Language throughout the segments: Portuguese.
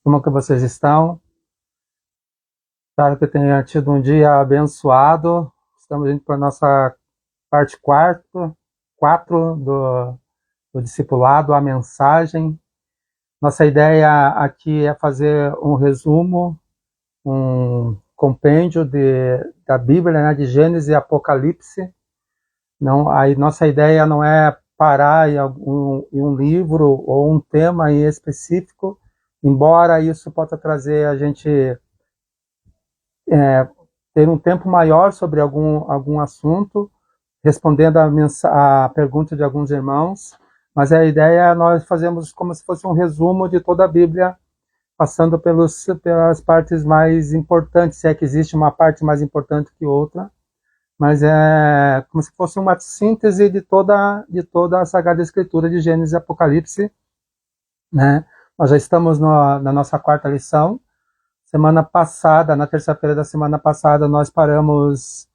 Como que vocês estão? Espero que tenha tido um dia abençoado. Estamos indo para a nossa parte 4 do discipulado, a mensagem. Nossa ideia aqui é fazer um resumo, um compêndio da Bíblia, né, de Gênesis e Apocalipse. Não, aí nossa ideia não é parar em um livro ou um tema em específico, embora isso possa trazer a gente ter um tempo maior sobre algum assunto, respondendo a pergunta de alguns irmãos, mas a ideia é nós fazermos como se fosse um resumo de toda a Bíblia, passando pelas partes mais importantes, se é que existe uma parte mais importante que outra, mas é como se fosse uma síntese de toda a Sagrada Escritura de Gênesis e Apocalipse, né? Nós já estamos na nossa quarta lição. Semana passada, na terça-feira da semana passada, nós paramos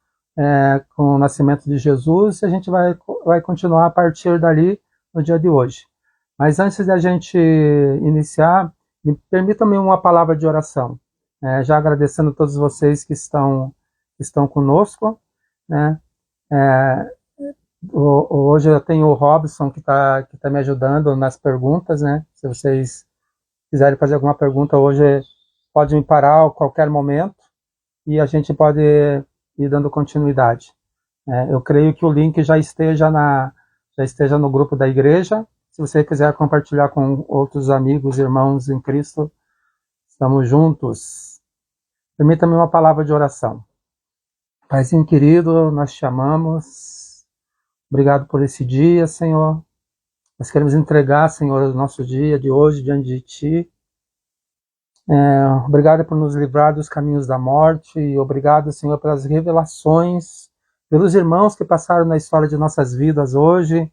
com o nascimento de Jesus e a gente vai continuar a partir dali no dia de hoje. Mas antes da gente iniciar, me permitam-me uma palavra de oração. Já agradecendo a todos vocês que estão conosco, né? Hoje eu tenho o Robson que tá me ajudando nas perguntas, né? Se vocês quiserem fazer alguma pergunta hoje, pode me parar a qualquer momento e a gente pode ir dando continuidade. Eu creio que o link já esteja no grupo da igreja. Se você quiser compartilhar com outros amigos, irmãos em Cristo, estamos juntos. Permita-me uma palavra de oração. Paizinho querido, nós te amamos. Obrigado por esse dia, Senhor. Nós queremos entregar, Senhor, o nosso dia de hoje diante de Ti. Obrigado por nos livrar dos caminhos da morte, e obrigado, Senhor, pelas revelações, pelos irmãos que passaram na história de nossas vidas hoje,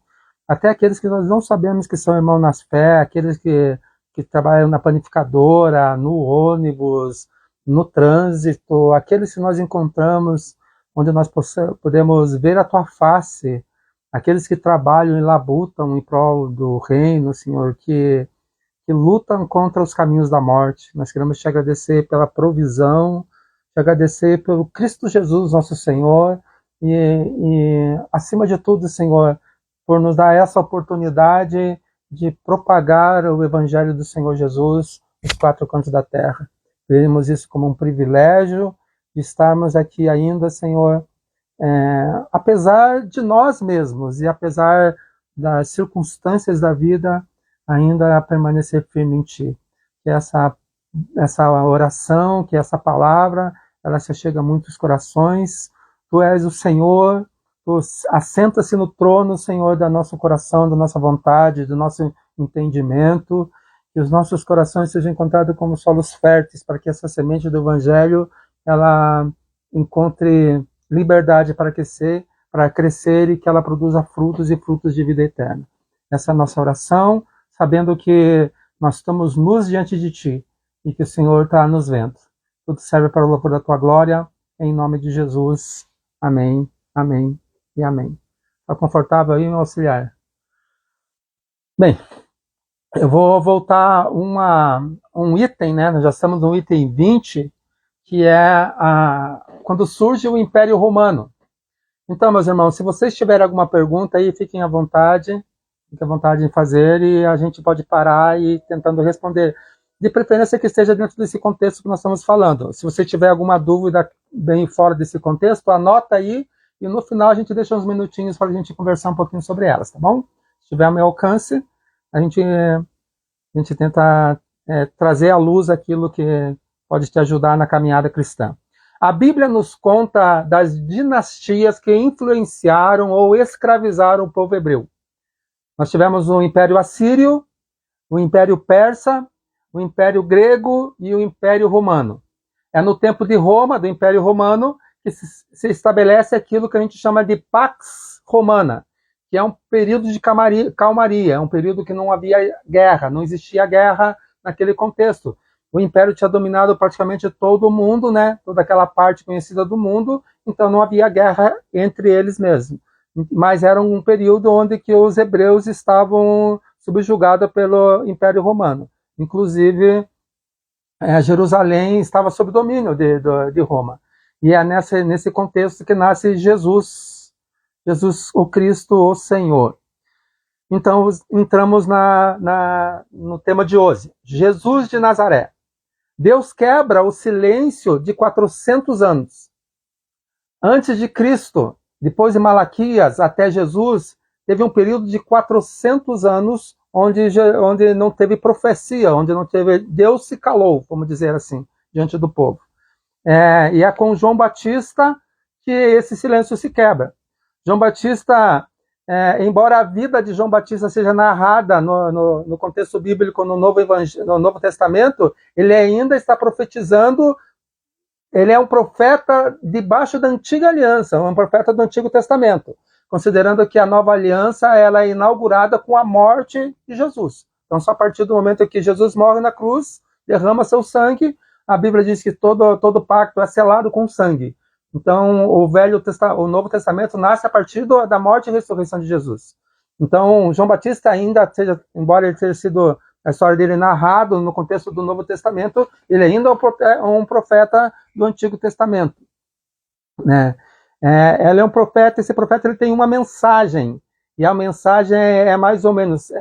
até aqueles que nós não sabemos que são irmãos nas fé, aqueles que trabalham na panificadora, no ônibus, no trânsito, aqueles que nós encontramos onde nós podemos ver a Tua face, aqueles que trabalham e labutam em prol do reino, Senhor, que lutam contra os caminhos da morte. Nós queremos te agradecer pela provisão, te agradecer pelo Cristo Jesus, nosso Senhor, e acima de tudo, Senhor, por nos dar essa oportunidade de propagar o Evangelho do Senhor Jesus nos 4 cantos da terra. Vemos isso como um privilégio de estarmos aqui ainda, Senhor, apesar de nós mesmos e apesar das circunstâncias da vida, ainda a permanecer firme em Ti. Que essa oração, que essa palavra, ela se chega a muitos corações. Tu és o Senhor, Tu assenta-se no trono, Senhor, do nosso coração, da nossa vontade, do nosso entendimento. Que os nossos corações sejam encontrados como solos férteis, para que essa semente do Evangelho, ela encontre liberdade para crescer e que ela produza frutos e frutos de vida eterna. Essa é a nossa oração, sabendo que nós estamos nus diante de Ti e que o Senhor está nos vendo. Tudo serve para o louvor da Tua glória, em nome de Jesus. Amém, amém e amém. Está confortável aí, meu auxiliar? Bem, eu vou voltar um item, né? Nós já estamos no item 20, que é quando surge o Império Romano. Então, meus irmãos, se vocês tiverem alguma pergunta aí, fiquem à vontade. Fique à vontade em fazer e a gente pode parar e ir tentando responder. De preferência que esteja dentro desse contexto que nós estamos falando. Se você tiver alguma dúvida bem fora desse contexto, anota aí e no final a gente deixa uns minutinhos para a gente conversar um pouquinho sobre elas, tá bom? Se tiver ao meu alcance, a gente tenta trazer à luz aquilo que pode te ajudar na caminhada cristã. A Bíblia nos conta das dinastias que influenciaram ou escravizaram o povo hebreu. Nós tivemos o Império Assírio, o Império Persa, o Império Grego e o Império Romano. É no tempo de Roma, do Império Romano, que se estabelece aquilo que a gente chama de Pax Romana, que é um período de calmaria, é um período que não havia guerra, não existia guerra naquele contexto. O Império tinha dominado praticamente todo o mundo, né? Toda aquela parte conhecida do mundo, então não havia guerra entre eles mesmos. Mas era um período onde que os hebreus estavam subjugados pelo Império Romano. Inclusive, Jerusalém estava sob domínio de Roma. E é nesse contexto que nasce Jesus, o Cristo, o Senhor. Então, entramos no tema de hoje. Jesus de Nazaré. Deus quebra o silêncio de 400 anos. Antes de Cristo, depois de Malaquias até Jesus, teve um período de 400 anos onde não teve profecia, onde não teve... Deus se calou, vamos dizer assim, diante do povo. E é com João Batista que esse silêncio se quebra. João Batista, embora a vida de João Batista seja narrada no contexto bíblico no Novo Testamento, ele ainda está profetizando. Ele é um profeta debaixo da antiga aliança, um profeta do Antigo Testamento, considerando que a nova aliança ela é inaugurada com a morte de Jesus. Então, só a partir do momento em que Jesus morre na cruz, derrama seu sangue, a Bíblia diz que todo pacto é selado com sangue. Então, o Novo Testamento nasce a partir da morte e ressurreição de Jesus. Então, João Batista ainda, embora ele tenha sido a história dele narrado no contexto do Novo Testamento, ele ainda é um profeta do Antigo Testamento. Né? Ele é um profeta, esse profeta ele tem uma mensagem, e a mensagem é mais ou menos,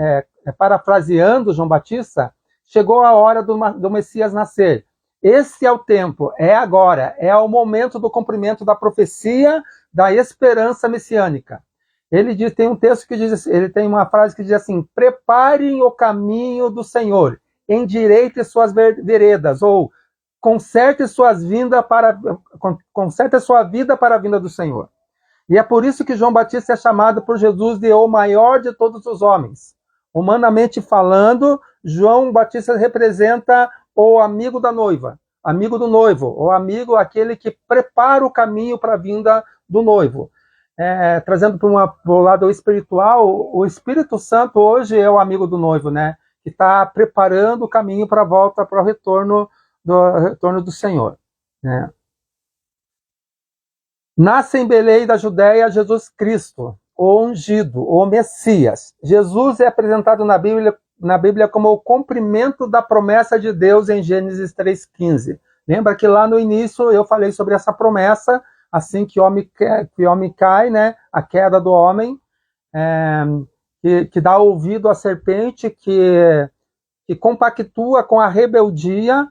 parafraseando João Batista, chegou a hora do Messias nascer. Esse é o tempo, é agora, é o momento do cumprimento da profecia da esperança messiânica. Tem um texto que diz, ele tem uma frase que diz assim: preparem o caminho do Senhor, endireitem suas veredas, ou conserte sua vida para a vinda do Senhor. E é por isso que João Batista é chamado por Jesus de o maior de todos os homens. Humanamente falando, João Batista representa o amigo da noiva, amigo do noivo, o amigo, aquele que prepara o caminho para a vinda do noivo. Trazendo para o lado espiritual, o Espírito Santo hoje é o amigo do noivo, né? Que está preparando o caminho para a volta, para o retorno do Senhor. Né? Nasce em Belém da Judéia Jesus Cristo, o ungido, o Messias. Jesus é apresentado na Bíblia como o cumprimento da promessa de Deus em Gênesis 3,15. Lembra que lá no início eu falei sobre essa promessa, assim que o homem cai, né, a queda do homem, que dá ouvido à serpente, que compactua com a rebeldia,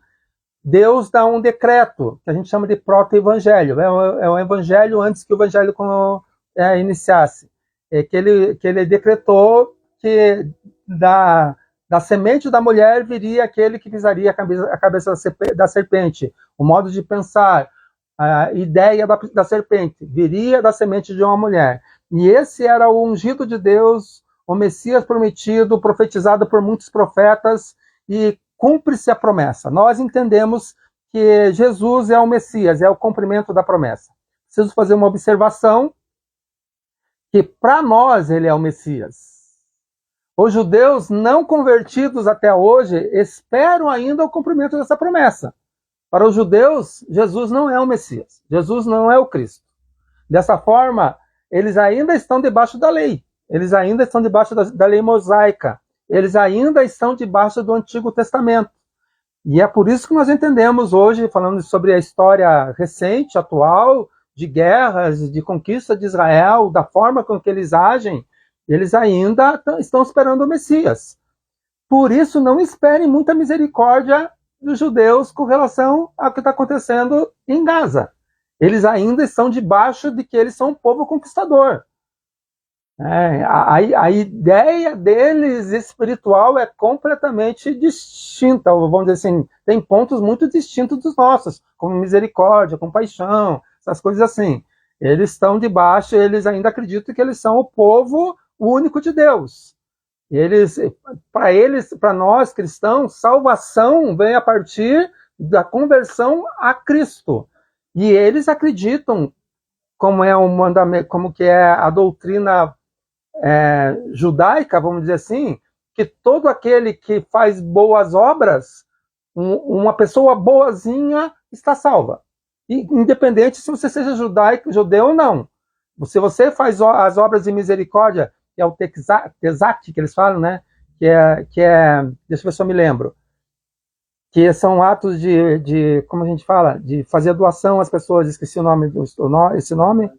Deus dá um decreto, que a gente chama de proto-evangelho. É um evangelho antes que o evangelho iniciasse. Que ele decretou que da semente da mulher viria aquele que pisaria a cabeça da serpente. O modo de pensar, a ideia da serpente, viria da semente de uma mulher. E esse era o ungido de Deus, o Messias prometido, profetizado por muitos profetas, e cumpre-se a promessa. Nós entendemos que Jesus é o Messias, é o cumprimento da promessa. Preciso fazer uma observação, que para nós ele é o Messias. Os judeus não convertidos até hoje esperam ainda o cumprimento dessa promessa. Para os judeus, Jesus não é o Messias. Jesus não é o Cristo. Dessa forma, eles ainda estão debaixo da lei. Eles ainda estão debaixo da lei mosaica. Eles ainda estão debaixo do Antigo Testamento. E é por isso que nós entendemos hoje, falando sobre a história recente, atual, de guerras, de conquista de Israel, da forma com que eles agem, eles ainda estão esperando o Messias. Por isso, não esperem muita misericórdia dos judeus com relação ao que está acontecendo em Gaza. Eles ainda estão debaixo de que eles são um povo conquistador. A ideia deles espiritual é completamente distinta, vamos dizer assim, tem pontos muito distintos dos nossos, como misericórdia, compaixão, essas coisas assim. Eles estão debaixo, eles ainda acreditam que eles são o povo único de Deus. Para nós cristãos, salvação vem a partir da conversão a Cristo. E eles acreditam, como é um mandamento, como que é a doutrina judaica, vamos dizer assim, que todo aquele que faz boas obras, uma pessoa boazinha está salva. E, independente se você seja judeu ou não. Se você faz as obras de misericórdia, que é o Tetzat, que eles falam, né? Que é, deixa eu ver se eu me lembro. que são atos como a gente fala, de fazer doação às pessoas. Esqueci o nome, esse nome.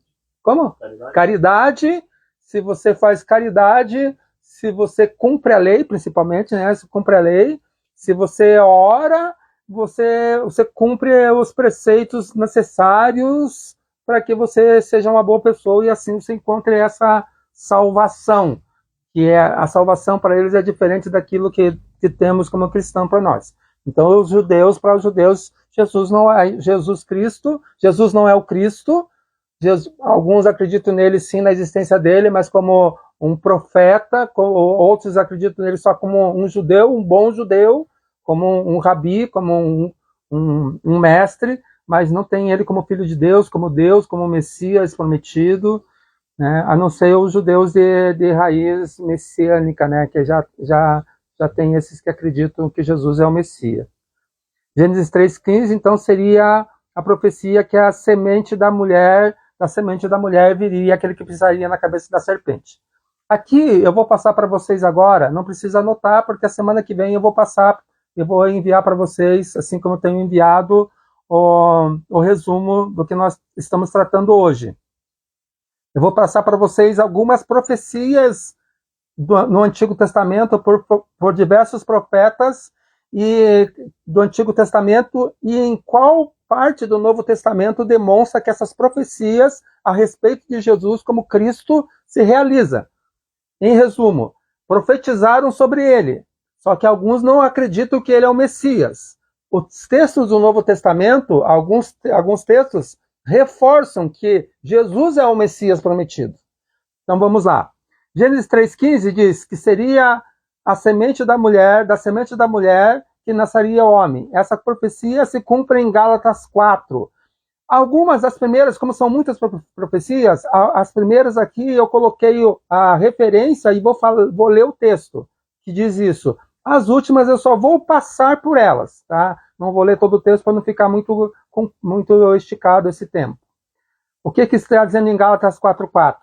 Como? Caridade. Se você faz caridade, se você cumpre a lei, principalmente, né? Se cumpre a lei, se você ora, você cumpre os preceitos necessários para que você seja uma boa pessoa e assim você encontre essa salvação, que é a salvação para eles é diferente daquilo que temos como cristão para nós. Então, para os judeus, Jesus não é Jesus Cristo, Jesus não é o Cristo. Alguns acreditam nele sim, na existência dele, mas como um profeta, outros acreditam nele só como um judeu, um bom judeu, como um rabi, como um mestre, mas não tem ele como filho de Deus, como Messias prometido, né? A não ser os judeus de raiz messiânica, né? Que já tem esses que acreditam que Jesus é o Messias. Gênesis 3,15, então, seria a profecia que a semente da mulher viria aquele que pisaria na cabeça da serpente. Aqui eu vou passar para vocês agora, não precisa anotar, porque a semana que vem eu vou enviar para vocês, assim como eu tenho enviado o resumo do que nós estamos tratando hoje. Eu vou passar para vocês algumas profecias no Antigo Testamento por diversos profetas do Antigo Testamento e em qual parte do Novo Testamento demonstra que essas profecias a respeito de Jesus como Cristo se realiza. Em resumo, profetizaram sobre ele, só que alguns não acreditam que ele é o Messias. Os textos do Novo Testamento, alguns textos, reforçam que Jesus é o Messias prometido. Então vamos lá. Gênesis 3,15 diz que seria da semente da mulher que nasceria o homem. Essa profecia se cumpre em Gálatas 4. Algumas das primeiras, como são muitas profecias, as primeiras aqui eu coloquei a referência e vou ler o texto que diz isso. As últimas eu só vou passar por elas, tá? Não vou ler todo o texto para não ficar muito esticado esse tempo. O que está dizendo em Gálatas 4,4?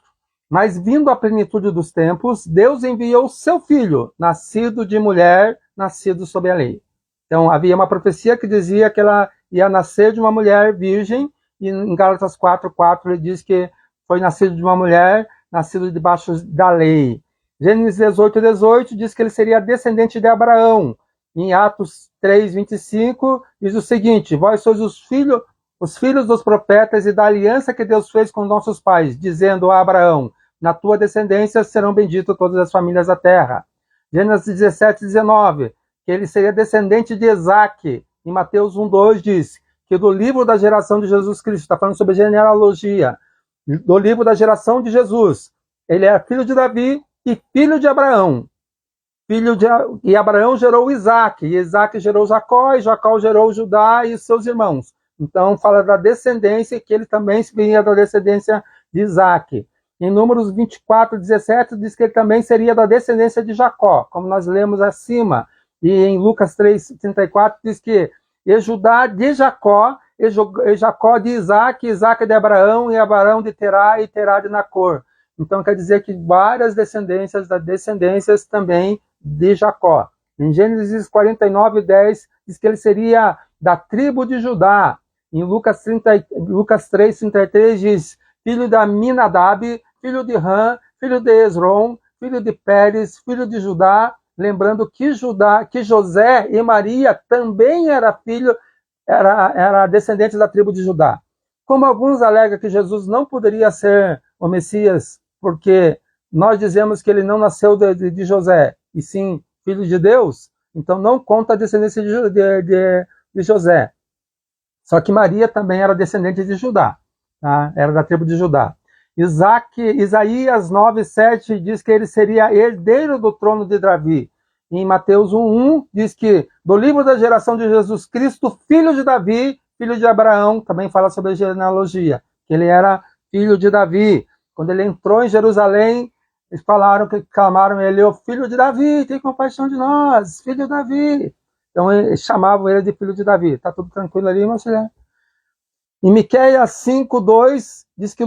Mas vindo a plenitude dos tempos, Deus enviou seu filho, nascido de mulher, nascido sob a lei. Então havia uma profecia que dizia que ela ia nascer de uma mulher virgem, e em Gálatas 4,4 ele diz que foi nascido de uma mulher, nascido debaixo da lei. Gênesis 18 diz que ele seria descendente de Abraão. Em Atos 3,25 diz o seguinte: vós sois os filhos dos profetas e da aliança que Deus fez com nossos pais, dizendo a Abraão: na tua descendência serão benditas todas as famílias da terra. Gênesis 17:19, que ele seria descendente de Isaque. Em Mateus 1:2 diz que do livro da geração de Jesus Cristo, está falando sobre genealogia, do livro da geração de Jesus, ele é filho de Davi e filho de Abraão. E Abraão gerou Isaque, e Isaque gerou Jacó, e Jacó gerou Judá e seus irmãos. Então fala da descendência, que ele também vinha da descendência de Isaque. Em Números 24:17 diz que ele também seria da descendência de Jacó, como nós lemos acima. E em Lucas 3:34 diz que e Judá de Jacó, e Jacó de Isaque, Isaque de Abraão, e Abraão de Terá, e Terá de Nacor. Então quer dizer que várias descendências também de Jacó. Em Gênesis 49:10 diz que ele seria da tribo de Judá. Em Lucas 3:33 diz: filho da Aminadab, filho de Ram, filho de Esrom, filho de Pérez, filho de Judá. Lembrando que José e Maria também era descendente da tribo de Judá. Como alguns alegam que Jesus não poderia ser o Messias, porque nós dizemos que ele não nasceu de José, e sim filho de Deus, então não conta a descendência de José. Só que Maria também era descendente de Judá, tá? Era da tribo de Judá. Isaías 9:7 diz que ele seria herdeiro do trono de Davi. Em Mateus 1:1 diz que do livro da geração de Jesus Cristo, filho de Davi, filho de Abraão, também fala sobre a genealogia, que ele era filho de Davi. Quando ele entrou em Jerusalém, eles clamaram ele, o filho de Davi, tem compaixão de nós, filho de Davi. Então eles chamavam ele de filho de Davi. Está tudo tranquilo ali, mas em Miqueias 5:2 diz que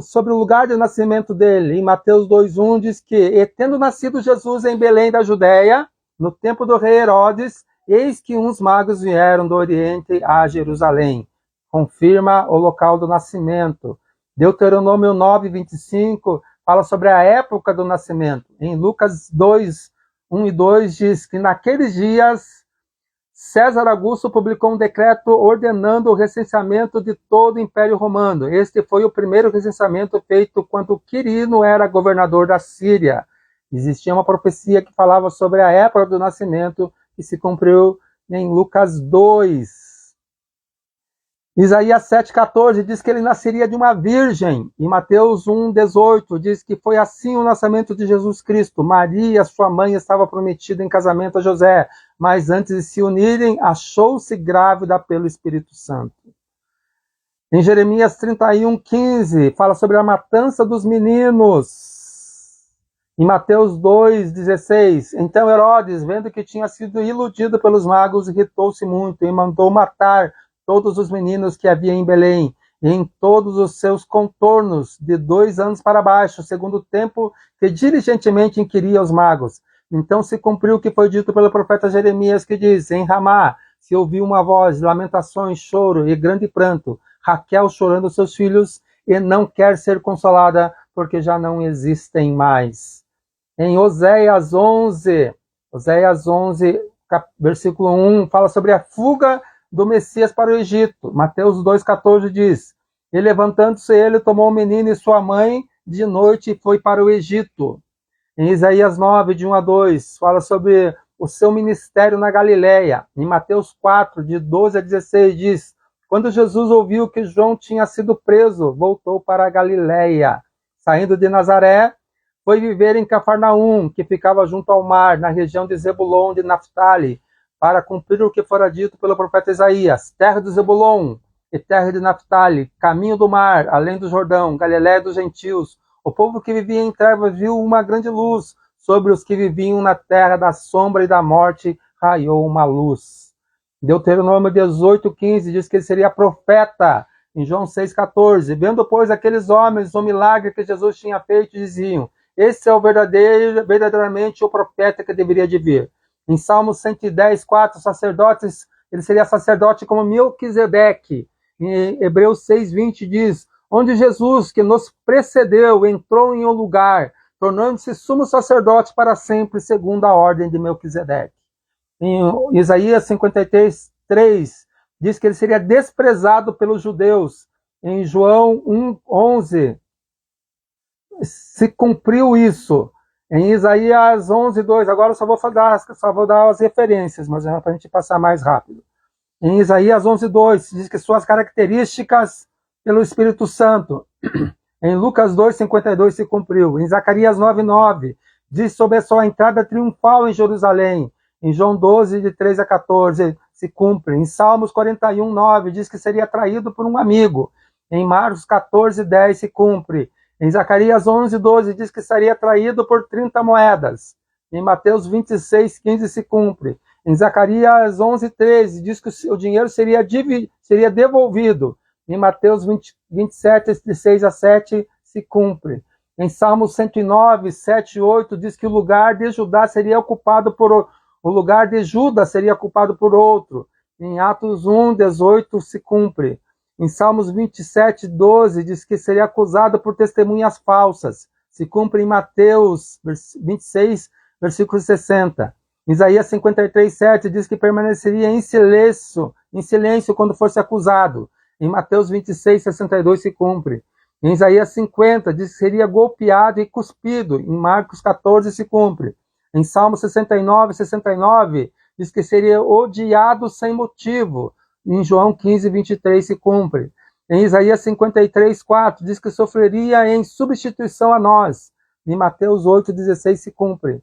sobre o lugar de nascimento dele. Em Mateus 2:1 diz que, e tendo nascido Jesus em Belém da Judéia, no tempo do rei Herodes, eis que uns magos vieram do Oriente a Jerusalém. Confirma o local do nascimento. Deuteronômio 9, 25 fala sobre a época do nascimento. Em Lucas 2, 1 e 2 diz que naqueles dias César Augusto publicou um decreto ordenando o recenseamento de todo o Império Romano. Este foi o primeiro recenseamento feito quando Quirino era governador da Síria. Existia uma profecia que falava sobre a época do nascimento que se cumpriu em Lucas 2. Isaías 7,14 diz que ele nasceria de uma virgem. E Mateus 1,18 diz que foi assim o nascimento de Jesus Cristo. Maria, sua mãe, estava prometida em casamento a José, mas antes de se unirem, achou-se grávida pelo Espírito Santo. Em Jeremias 31,15, fala sobre a matança dos meninos. Em Mateus 2,16, então Herodes, vendo que tinha sido iludido pelos magos, irritou-se muito e mandou matar todos os meninos que havia em Belém, em todos os seus contornos, de 2 anos para baixo, segundo o tempo que diligentemente inquiria os magos. Então se cumpriu o que foi dito pelo profeta Jeremias, que diz, em Ramá se ouviu uma voz, lamentações, choro e grande pranto, Raquel chorando seus filhos, e não quer ser consolada, porque já não existem mais. Em Oséias 11, versículo 1, fala sobre a fuga do Messias para o Egito. Mateus 2,14 diz, e levantando-se ele, tomou o menino e sua mãe de noite e foi para o Egito. Em Isaías 9, de 1 a 2, fala sobre o seu ministério na Galileia. Em Mateus 4, de 12 a 16, diz, quando Jesus ouviu que João tinha sido preso, voltou para a Galileia. Saindo de Nazaré, foi viver em Cafarnaum, que ficava junto ao mar, na região de Zebulon de Naftali, para cumprir o que fora dito pelo profeta Isaías, terra de Zebulon e terra de Naftali, caminho do mar, além do Jordão, Galiléia dos gentios. O povo que vivia em trevas viu uma grande luz, sobre os que viviam na terra da sombra e da morte raiou uma luz. Deuteronômio 18,15 diz que ele seria profeta. Em João 6,14, vendo, pois, aqueles homens o milagre que Jesus tinha feito, diziam, esse é o verdadeiramente o profeta que deveria de vir. Em Salmos 110, 4, sacerdotes, ele seria sacerdote como Melquisedeque. Em Hebreus 6,20 diz, onde Jesus, que nos precedeu, entrou em um lugar, tornando-se sumo sacerdote para sempre, segundo a ordem de Melquisedeque. Em Isaías 53, 3, diz que ele seria desprezado pelos judeus. Em João 1,11, se cumpriu isso. Em Isaías 11, 2, agora eu só vou dar as referências, mas é para a gente passar mais rápido. Em Isaías 11, 2, diz que suas características pelo Espírito Santo. Em Lucas 2, 52 se cumpriu. Em Zacarias 9, 9, diz sobre a sua entrada triunfal em Jerusalém. Em João 12, de 3 a 14, se cumpre. Em Salmos 41, 9, diz que seria traído por um amigo. Em Marcos 14, 10 se cumpre. Em Zacarias 11, 12, diz que seria traído por 30 moedas. Em Mateus 26, 15 se cumpre. Em Zacarias 11, 13, diz que o dinheiro seria devolvido. Em Mateus 27, de 6 a 7, se cumpre. Em Salmos 109, 7 e 8, diz que o lugar de Judá seria ocupado por o lugar de Judas seria ocupado por outro. Em Atos 1, 18, se cumpre. Em Salmos 27, 12, diz que seria acusado por testemunhas falsas. Se cumpre em Mateus 26, versículo 60. Em Isaías 53, 7, diz que permaneceria em silêncio quando fosse acusado. Em Mateus 26, 62 se cumpre. Em Isaías 50, diz que seria golpeado e cuspido. Em Marcos 14 se cumpre. Em Salmo 69, 69, diz que seria odiado sem motivo. Em João 15, 23 se cumpre. Em Isaías 53, 4, diz que sofreria em substituição a nós. Em Mateus 8, 16 se cumpre.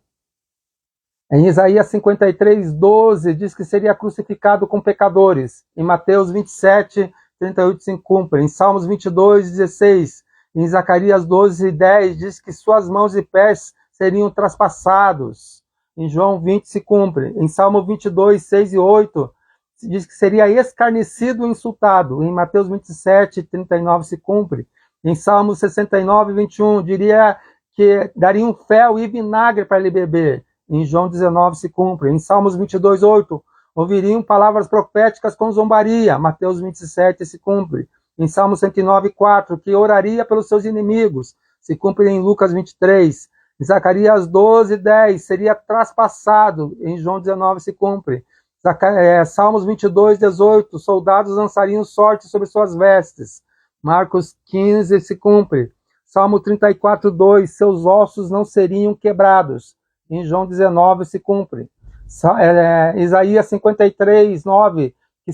Em Isaías 53, 12, diz que seria crucificado com pecadores. Em Mateus 27, 38 se cumpre. Em Salmos 22, 16. Em Zacarias 12, 10, diz que suas mãos e pés seriam traspassados. Em João 20 se cumpre. Em Salmo 22, 6 e 8, diz que seria escarnecido e insultado. Em Mateus 27, 39 se cumpre. Em Salmo 69, 21, diria que daria um fel e vinagre para ele beber. Em João 19 se cumpre. Em Salmos 22, 8, ouviriam palavras proféticas com zombaria. Mateus 27 se cumpre. Em Salmo 109:4, que oraria pelos seus inimigos, se cumpre em Lucas 23. Em Zacarias 12:10, seria traspassado. Em João 19 se cumpre. Salmos 22:18, soldados lançariam sorte sobre suas vestes. Marcos 15 se cumpre. Salmo 34:2, seus ossos não seriam quebrados. Em João 19 se cumpre. Isaías 53:9, que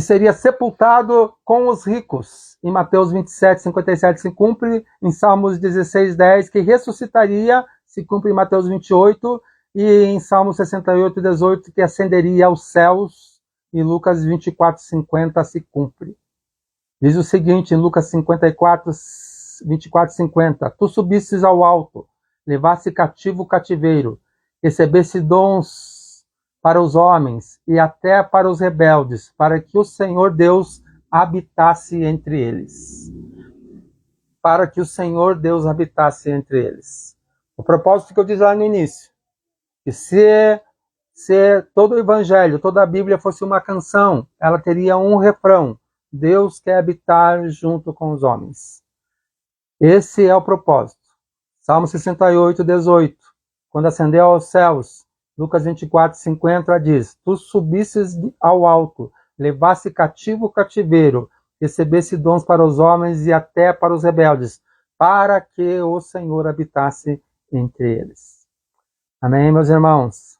seria sepultado com os ricos. Em Mateus 27:57 se cumpre. Em Salmos 16:10, que ressuscitaria, se cumpre em Mateus 28. E em Salmo 68:18, que ascenderia aos céus. E Lucas 24:50 se cumpre. Diz o seguinte, em Lucas 24:50, tu subistes ao alto, levaste cativo o cativeiro, recebeste dons para os homens e até para os rebeldes, para que o Senhor Deus habitasse entre eles. Para que o Senhor Deus habitasse entre eles. O propósito que eu disse lá no início, que se todo o evangelho, toda a Bíblia fosse uma canção, ela teria um refrão: Deus quer habitar junto com os homens. Esse é o propósito. Salmo 68:18, quando ascendeu aos céus. Lucas 24:50 diz, tu subistes ao alto, levaste cativo o cativeiro, recebeste dons para os homens e até para os rebeldes, para que o Senhor habitasse entre eles. Amém, meus irmãos?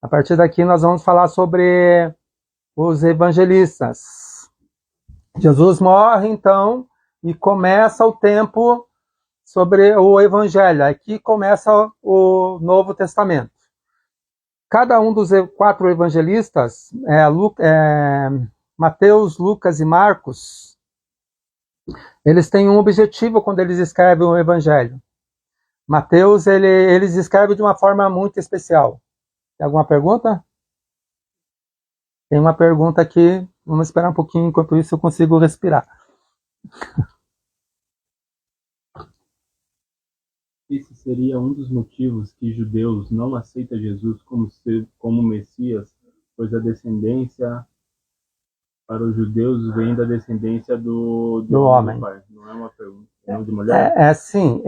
A partir daqui nós vamos falar sobre os evangelistas. Jesus morre, então, e começa o tempo sobre o evangelho. Aqui começa o Novo Testamento. Cada um dos 4 evangelistas, Mateus, Lucas e Marcos, eles têm um objetivo quando eles escrevem o evangelho. Mateus, eles escrevem de uma forma muito especial. Tem alguma pergunta? Tem uma pergunta aqui. Vamos esperar um pouquinho, enquanto isso eu consigo respirar. Esse seria um dos motivos que judeus não aceitam Jesus como Messias, pois a descendência para os judeus vem da descendência do homem. Do pai. Não é uma pergunta. De mulher? Sim.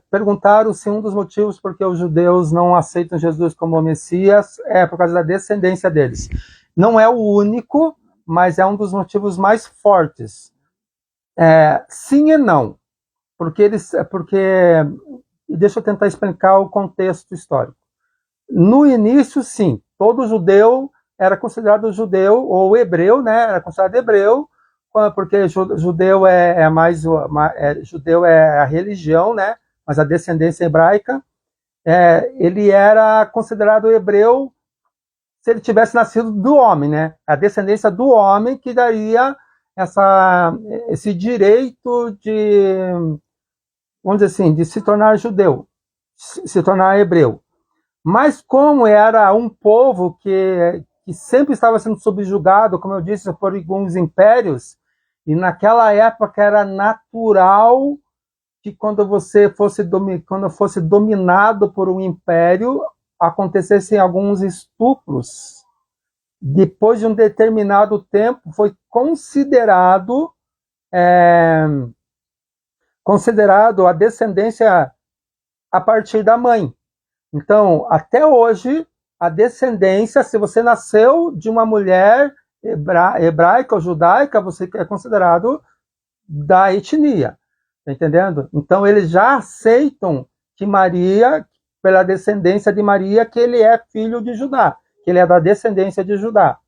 Perguntaram se um dos motivos porque os judeus não aceitam Jesus como Messias é por causa da descendência deles. Não é o único, mas é um dos motivos mais fortes. Sim e não. Porque deixa eu tentar explicar o contexto histórico. No início, sim, todo judeu era considerado judeu, ou hebreu, né? Era considerado hebreu, porque judeu judeu é a religião, né? Mas a descendência hebraica, ele era considerado hebreu se ele tivesse nascido do homem, né? A descendência do homem que daria esse direito de, vamos dizer assim, de se tornar judeu, se tornar hebreu. Mas como era um povo que sempre estava sendo subjugado, como eu disse, por alguns impérios, e naquela época era natural que quando fosse dominado por um império, acontecessem alguns estupros. Depois de um determinado tempo, foi considerado a descendência a partir da mãe. Então, até hoje, a descendência, se você nasceu de uma mulher hebraica ou judaica, você é considerado da etnia. Tá entendendo? Então, eles já aceitam que Maria, pela descendência de Maria, que ele é filho de Judá, que ele é da descendência de Judá.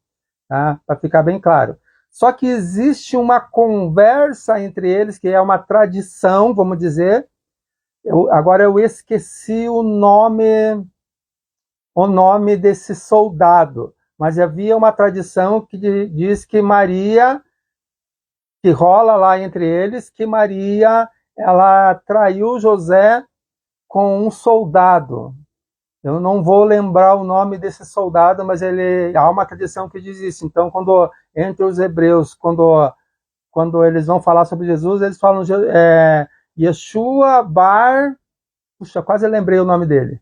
Tá? Para ficar bem claro. Só que existe uma conversa entre eles, que é uma tradição, vamos dizer. Agora eu esqueci o nome desse soldado, mas havia uma tradição que diz que Maria, que rola lá entre eles, que Maria, ela traiu José com um soldado. Eu não vou lembrar o nome desse soldado, mas há uma tradição que diz isso. Então, entre os hebreus, quando eles vão falar sobre Jesus, eles falam Yeshua Bar... Puxa, quase lembrei o nome dele.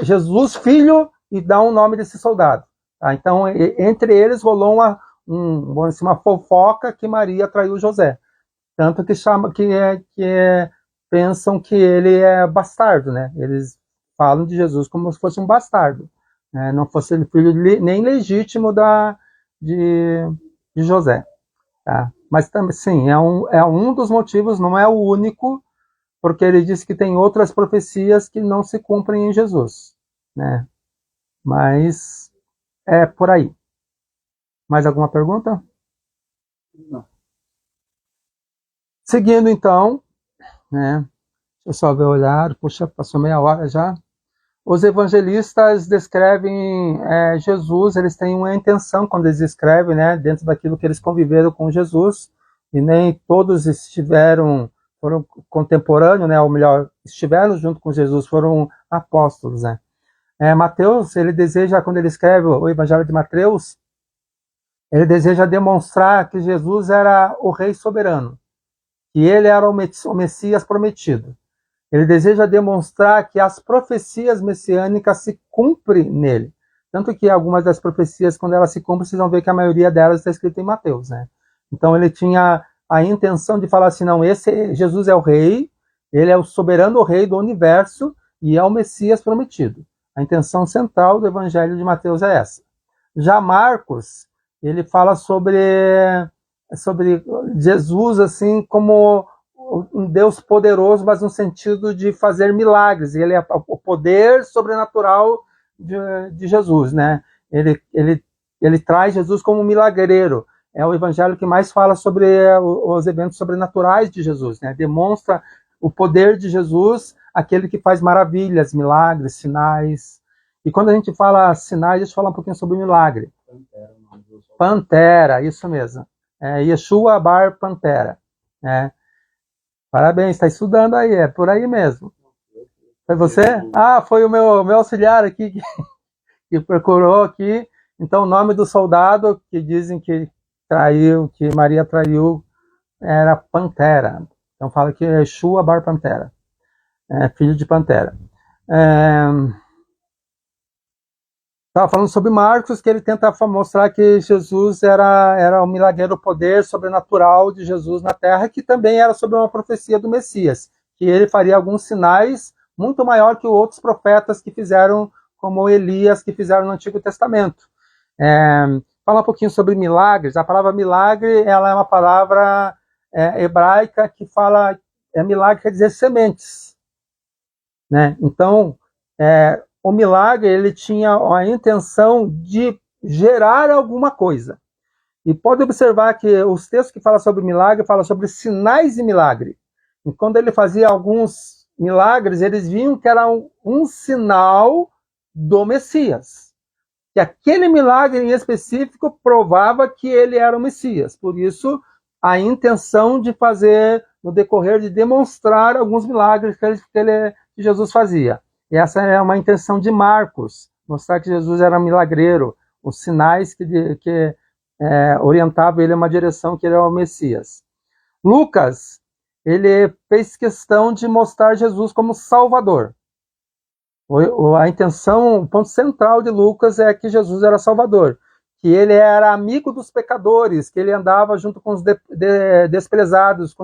Jesus, filho e dá um nome desse soldado. Tá? Então, entre eles rolou uma fofoca que Maria traiu José. Tanto que pensam que ele é bastardo, né? Eles falam de Jesus como se fosse um bastardo, né? Não fosse ele filho nem legítimo de José. Tá? Mas também, sim, é um dos motivos, não é o único, porque ele diz que tem outras profecias que não se cumprem em Jesus, né? Mas é por aí. Mais alguma pergunta? Não. Seguindo, então, né? Deixa eu só ver o olhar. Puxa, passou meia hora já. Os evangelistas descrevem Jesus, eles têm uma intenção quando eles escrevem, né? Dentro daquilo que eles conviveram com Jesus, e nem todos foram contemporâneos, né? Ou melhor, estiveram junto com Jesus, foram apóstolos, né? Mateus, ele deseja, quando ele escreve o Evangelho de Mateus, ele deseja demonstrar que Jesus era o Rei soberano, que ele era o Messias prometido. Ele deseja demonstrar que as profecias messiânicas se cumprem nele. Tanto que algumas das profecias, quando elas se cumprem, vocês vão ver que a maioria delas está escrita em Mateus, né? Então ele tinha a intenção de falar assim, não, esse Jesus é o Rei, ele é o soberano Rei do universo e é o Messias prometido. A intenção central do Evangelho de Mateus é essa. Já Marcos, ele fala sobre Jesus assim como um Deus poderoso, mas no sentido de fazer milagres. Ele é o poder sobrenatural de Jesus, né? Ele traz Jesus como um milagreiro. É o evangelho que mais fala sobre os eventos sobrenaturais de Jesus, né? Demonstra o poder de Jesus, aquele que faz maravilhas, milagres, sinais. E quando a gente fala sinais, a gente fala um pouquinho sobre milagre. Pantera, isso mesmo. Yeshua Bar Pantera, né? Parabéns, está estudando aí, é por aí mesmo. Foi você? Ah, foi o meu auxiliar aqui que procurou aqui. Então, o nome do soldado que dizem que Maria traiu, era Pantera. Então, fala que é Yeshua Bar Pantera, filho de Pantera. Estava falando sobre Marcos, que ele tenta mostrar que Jesus era o milagreiro, o poder sobrenatural de Jesus na Terra, que também era sobre uma profecia do Messias, que ele faria alguns sinais muito maior que outros profetas que fizeram, como Elias, que fizeram no Antigo Testamento. Falar um pouquinho sobre milagres. A palavra milagre, ela é uma palavra hebraica que fala, milagre quer dizer sementes, né? Então, o milagre, ele tinha a intenção de gerar alguma coisa. E pode observar que os textos que falam sobre milagre, falam sobre sinais de milagre. E quando ele fazia alguns milagres, eles viam que era um sinal do Messias. Que aquele milagre em específico provava que ele era o Messias. Por isso, a intenção de fazer, no decorrer de demonstrar alguns milagres que Jesus fazia. E essa é uma intenção de Marcos, mostrar que Jesus era milagreiro, os sinais que orientavam ele a uma direção que ele era o Messias. Lucas, ele fez questão de mostrar Jesus como Salvador. A intenção, o ponto central de Lucas é que Jesus era Salvador, que ele era amigo dos pecadores, que ele andava junto com os desprezados,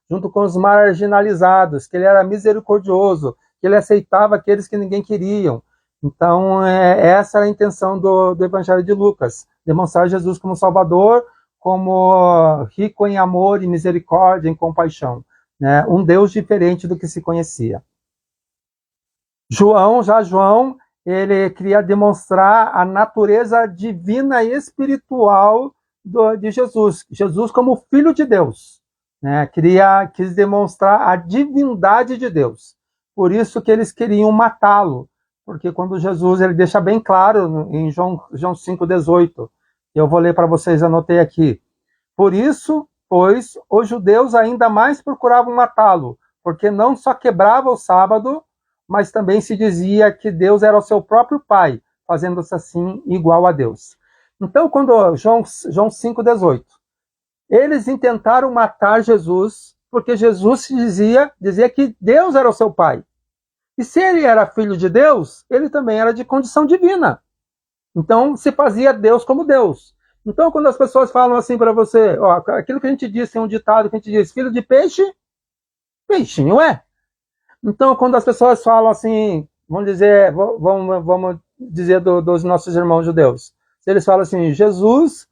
junto com os marginalizados, que ele era misericordioso, que ele aceitava aqueles que ninguém queriam. Então, essa era a intenção do Evangelho de Lucas, demonstrar Jesus como Salvador, como rico em amor e misericórdia, em compaixão, né? Um Deus diferente do que se conhecia. João, ele queria demonstrar a natureza divina e espiritual de Jesus. Jesus como Filho de Deus, né? Quis demonstrar a divindade de Deus. Por isso que eles queriam matá-lo, porque quando Jesus, ele deixa bem claro em João 5,18, eu vou ler para vocês, anotei aqui. Por isso, pois, os judeus ainda mais procuravam matá-lo, porque não só quebrava o sábado, mas também se dizia que Deus era o seu próprio Pai, fazendo-se assim igual a Deus. Então, quando João 5,18, eles intentaram matar Jesus, porque Jesus dizia que Deus era o seu Pai. E se ele era filho de Deus, ele também era de condição divina. Então, se fazia Deus como Deus. Então, quando as pessoas falam assim para você, ó, aquilo que a gente diz, tem um ditado que a gente diz, filho de peixe, peixinho é. Então, quando as pessoas falam assim, vamos dizer dos nossos irmãos judeus, se eles falam assim, Jesus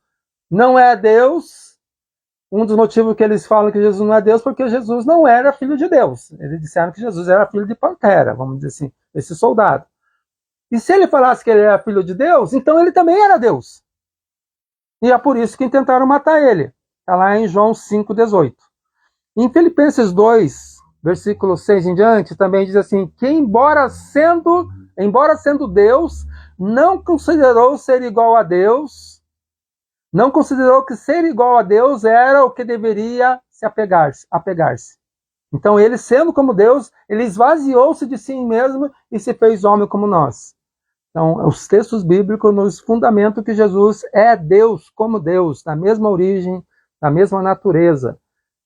não é Deus, um dos motivos que eles falam que Jesus não é Deus, porque Jesus não era filho de Deus. Eles disseram que Jesus era filho de Pantera, vamos dizer assim, esse soldado. E se ele falasse que ele era filho de Deus, então ele também era Deus. E é por isso que tentaram matar ele. Está lá em João 5,18. Em Filipenses 2, versículo 6 em diante, também diz assim, que embora sendo Deus, não considerou ser igual a Deus, não considerou que ser igual a Deus era o que deveria se apegar-se. Então ele, sendo como Deus, ele esvaziou-se de si mesmo e se fez homem como nós. Então, os textos bíblicos nos fundamentam que Jesus é Deus como Deus, na mesma origem, na mesma natureza.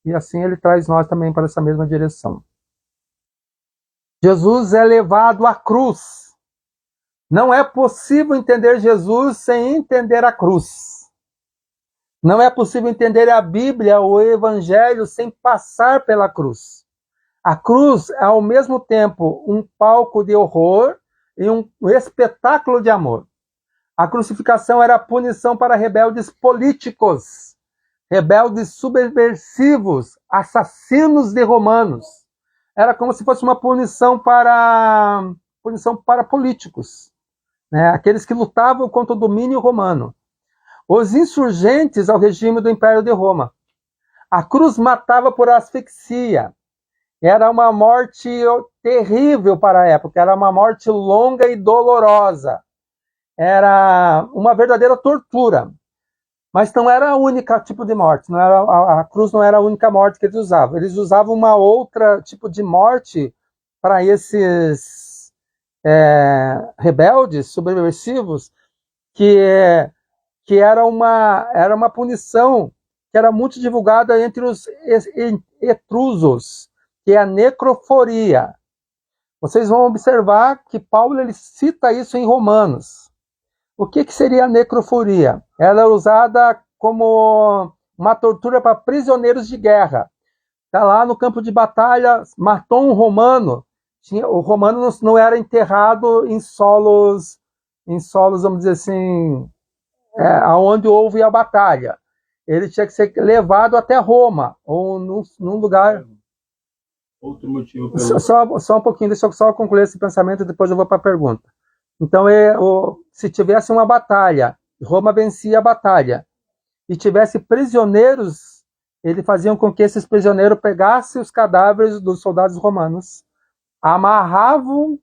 E assim ele traz nós também para essa mesma direção. Jesus é levado à cruz. Não é possível entender Jesus sem entender a cruz. Não é possível entender a Bíblia ou o Evangelho sem passar pela cruz. A cruz é ao mesmo tempo um palco de horror e um espetáculo de amor. A crucificação era a punição para rebeldes políticos, rebeldes subversivos, assassinos de romanos. Era como se fosse uma punição para políticos, né? Aqueles que lutavam contra o domínio romano. Os insurgentes ao regime do Império de Roma. A cruz matava por asfixia. Era uma morte terrível para a época, era uma morte longa e dolorosa. Era uma verdadeira tortura. Mas não era a única tipo de morte, não era, a cruz não era a única morte que eles usavam. Eles usavam uma outra tipo de morte para esses rebeldes, subversivos, que era uma punição que era muito divulgada entre os etrusos, que é a necroforia. Vocês vão observar que Paulo ele cita isso em Romanos. O que seria a necroforia? Ela é usada como uma tortura para prisioneiros de guerra. Está lá no campo de batalha, matou um romano. O romano não era enterrado em solos, vamos dizer assim, onde houve a batalha. Ele tinha que ser levado até Roma, ou num lugar... Outro motivo pelo... Só um pouquinho, deixa eu só concluir esse pensamento e depois eu vou para a pergunta. Então, se tivesse uma batalha, Roma vencia a batalha, e tivesse prisioneiros, eles faziam com que esses prisioneiros pegassem os cadáveres dos soldados romanos, amarravam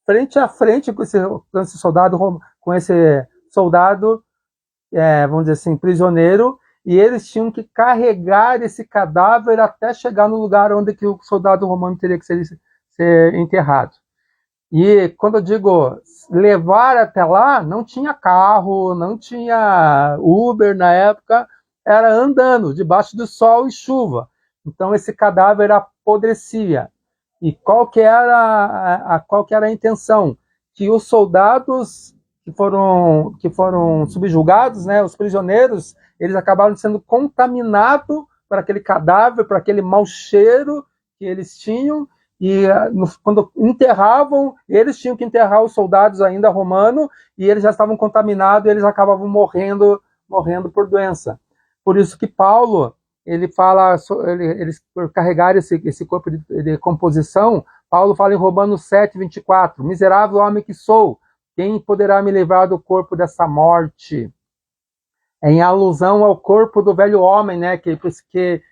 frente a frente com esse soldado, vamos dizer assim, prisioneiro, e eles tinham que carregar esse cadáver até chegar no lugar onde que o soldado romano teria que ser enterrado. E quando eu digo levar até lá, não tinha carro, não tinha Uber na época, era andando, debaixo do sol e chuva. Então esse cadáver apodrecia. E qual que era a intenção? Que os soldados que foram subjugados, né, os prisioneiros, eles acabaram sendo contaminados por aquele cadáver, por aquele mau cheiro que eles tinham, e quando enterravam, eles tinham que enterrar os soldados ainda romanos, e eles já estavam contaminados, e eles acabavam morrendo por doença. Por isso que Paulo, ele fala, eles por carregar esse corpo de decomposição, Paulo fala em Romanos 7:24, miserável homem que sou, quem poderá me livrar do corpo dessa morte? Em alusão ao corpo do velho homem, né? Que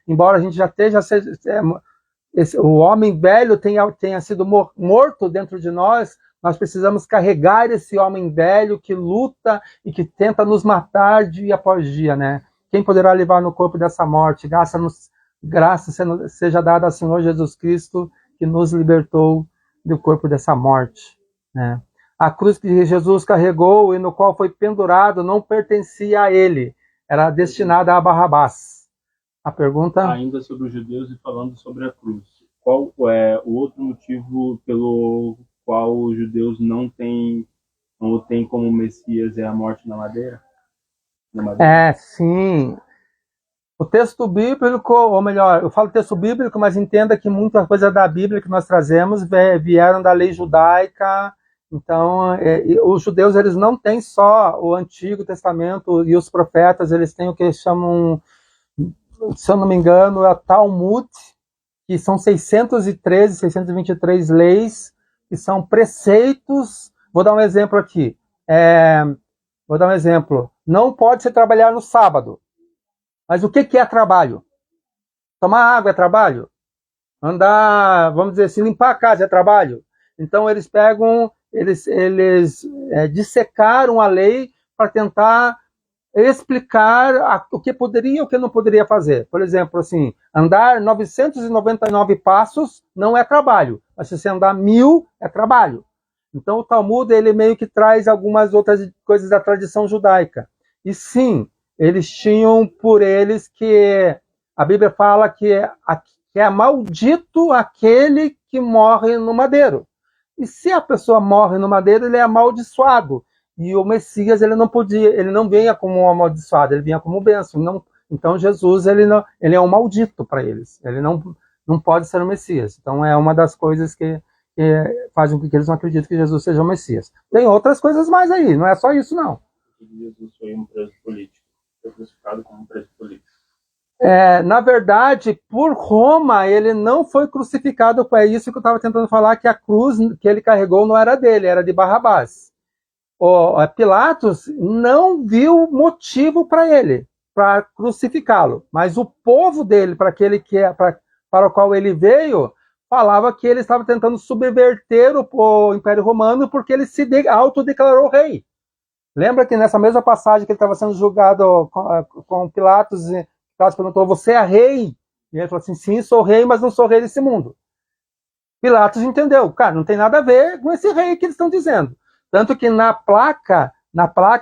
embora a gente já esteja... o homem velho tenha sido morto dentro de nós, nós precisamos carregar esse homem velho que luta e que tenta nos matar dia após dia, né? Quem poderá levar no corpo dessa morte? Graça seja dada ao Senhor Jesus Cristo, que nos libertou do corpo dessa morte, né? A cruz que Jesus carregou e no qual foi pendurado não pertencia a ele, era destinada a Barrabás. A pergunta... Ainda sobre os judeus e falando sobre a cruz. Qual é o outro motivo pelo qual os judeus não o têm como Messias é a morte na madeira? Sim. O texto bíblico, ou melhor, eu falo texto bíblico, mas entenda que muita coisa da Bíblia que nós trazemos vieram da lei judaica. Então, os judeus, eles não têm só o Antigo Testamento e os profetas, eles têm o que eles chamam, se eu não me engano, é a Talmud, que são 613, 623 leis, que são preceitos. Vou dar um exemplo aqui. Não pode se trabalhar no sábado. Mas o que é trabalho? Tomar água é trabalho? Andar, vamos dizer assim, limpar a casa é trabalho? Então eles dissecaram a lei para tentar explicar o que poderia e o que não poderia fazer. Por exemplo, assim, andar 999 passos não é trabalho, mas se você andar 1000 é trabalho. Então o Talmud, ele meio que traz algumas outras coisas da tradição judaica. E sim, eles tinham por eles que a Bíblia fala que é maldito aquele que morre no madeiro. E se a pessoa morre no madeiro, ele é amaldiçoado. E o Messias, ele não vinha como um amaldiçoado, ele vinha como bênção. Então Jesus, ele é um maldito para eles. Ele não pode ser o Messias. Então é uma das coisas que fazem com que eles não acreditem que Jesus seja o Messias. Tem outras coisas mais aí, não é só isso não. Jesus foi um preso político. Foi crucificado como um preso político. Na verdade, por Roma, ele não foi crucificado. É isso que eu estava tentando falar, que a cruz que ele carregou não era dele, era de Barrabás. Pilatos não viu motivo para ele, para crucificá-lo. Mas o povo dele, para o qual ele veio, falava que ele estava tentando subverter o Império Romano porque ele se autodeclarou rei. Lembra que nessa mesma passagem que ele estava sendo julgado com Pilatos, e Pilatos perguntou, você é rei? E ele falou assim, sim, sou rei, mas não sou rei desse mundo. Pilatos entendeu, cara, não tem nada a ver com esse rei que eles estão dizendo. Tanto que na placa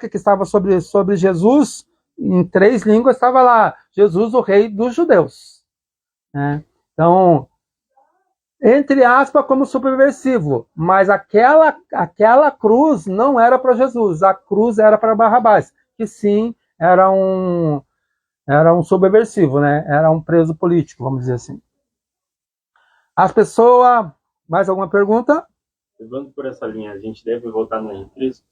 que estava sobre Jesus, em 3 línguas, estava lá, Jesus, o rei dos judeus. Então, entre aspas, como subversivo, mas aquela cruz não era para Jesus, a cruz era para Barrabás, que sim, era um subversivo, né? Era um preso político, vamos dizer assim. As pessoas, mais alguma pergunta? Levando por essa linha, a gente deve votar no Henrique Cristo?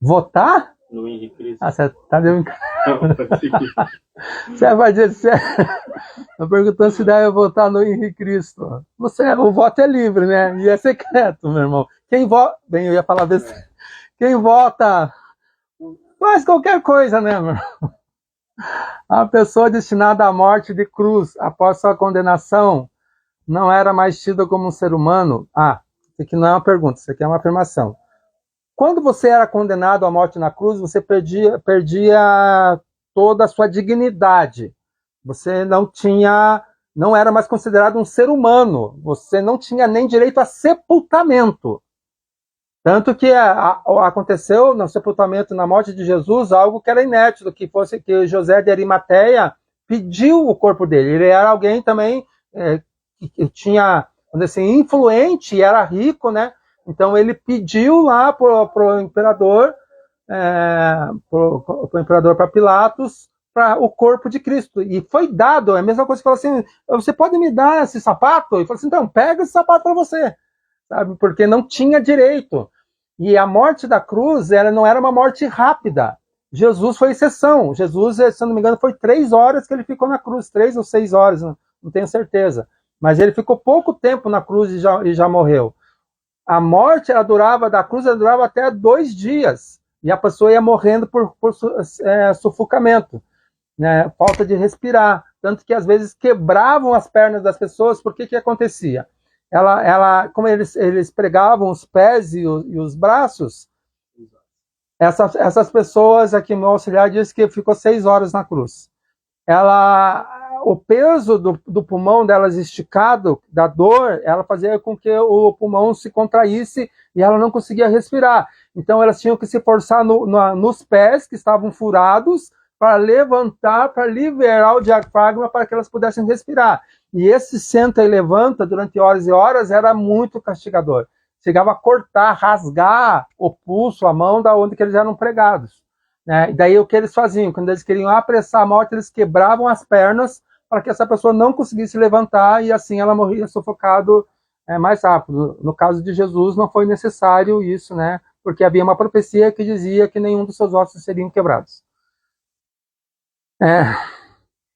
Votar? No Henrique Cristo. Você tá dando... Você vai dizer, eu perguntando se deve votar no Henrique Cristo. O voto é livre, né? E é secreto, meu irmão. Quem vota... Bem, eu ia falar desse... Quem vota faz qualquer coisa, né, meu irmão? A pessoa destinada à morte de cruz após sua condenação não era mais tida como um ser humano? Isso aqui não é uma pergunta, isso aqui é uma afirmação. Quando você era condenado à morte na cruz, você perdia toda a sua dignidade. Você não era mais considerado um ser humano. Você não tinha nem direito a sepultamento. Tanto que aconteceu no sepultamento, na morte de Jesus, algo que era inédito, que José de Arimateia pediu o corpo dele. Ele era alguém também que tinha, vamos dizer assim, influente e era rico, né? Então ele pediu lá pro imperador, para Pilatos, para o corpo de Cristo. E foi dado, é a mesma coisa que falou assim, você pode me dar esse sapato? Ele falou assim, então, pega esse sapato para você. Sabe? Porque não tinha direito. E a morte da cruz, ela não era uma morte rápida. Jesus foi exceção. Jesus, se eu não me engano, foi 3 horas que ele ficou na cruz, 3 ou 6 horas, não tenho certeza. Mas ele ficou pouco tempo na cruz e já morreu. A morte da cruz durava até 2 dias. E a pessoa ia morrendo por sufocamento, né? Falta de respirar. Tanto que às vezes quebravam as pernas das pessoas. Por que acontecia? Como eles pregavam os pés e os braços, essas pessoas, aqui meu auxiliar disse que ficou 6 horas na cruz. O peso do pulmão delas esticado, da dor, ela fazia com que o pulmão se contraísse e ela não conseguia respirar. Então elas tinham que se forçar nos pés, que estavam furados, para levantar, para liberar o diafragma para que elas pudessem respirar. E esse senta e levanta durante horas e horas era muito castigador. chegava a cortar, rasgar o pulso, a mão da onde que eles eram pregados. Né? E daí o que eles faziam? Quando eles queriam apressar a morte, eles quebravam as pernas para que essa pessoa não conseguisse levantar e assim ela morria sufocado mais rápido. No caso de Jesus não foi necessário isso, né? Porque havia uma profecia que dizia que nenhum dos seus ossos seriam quebrados.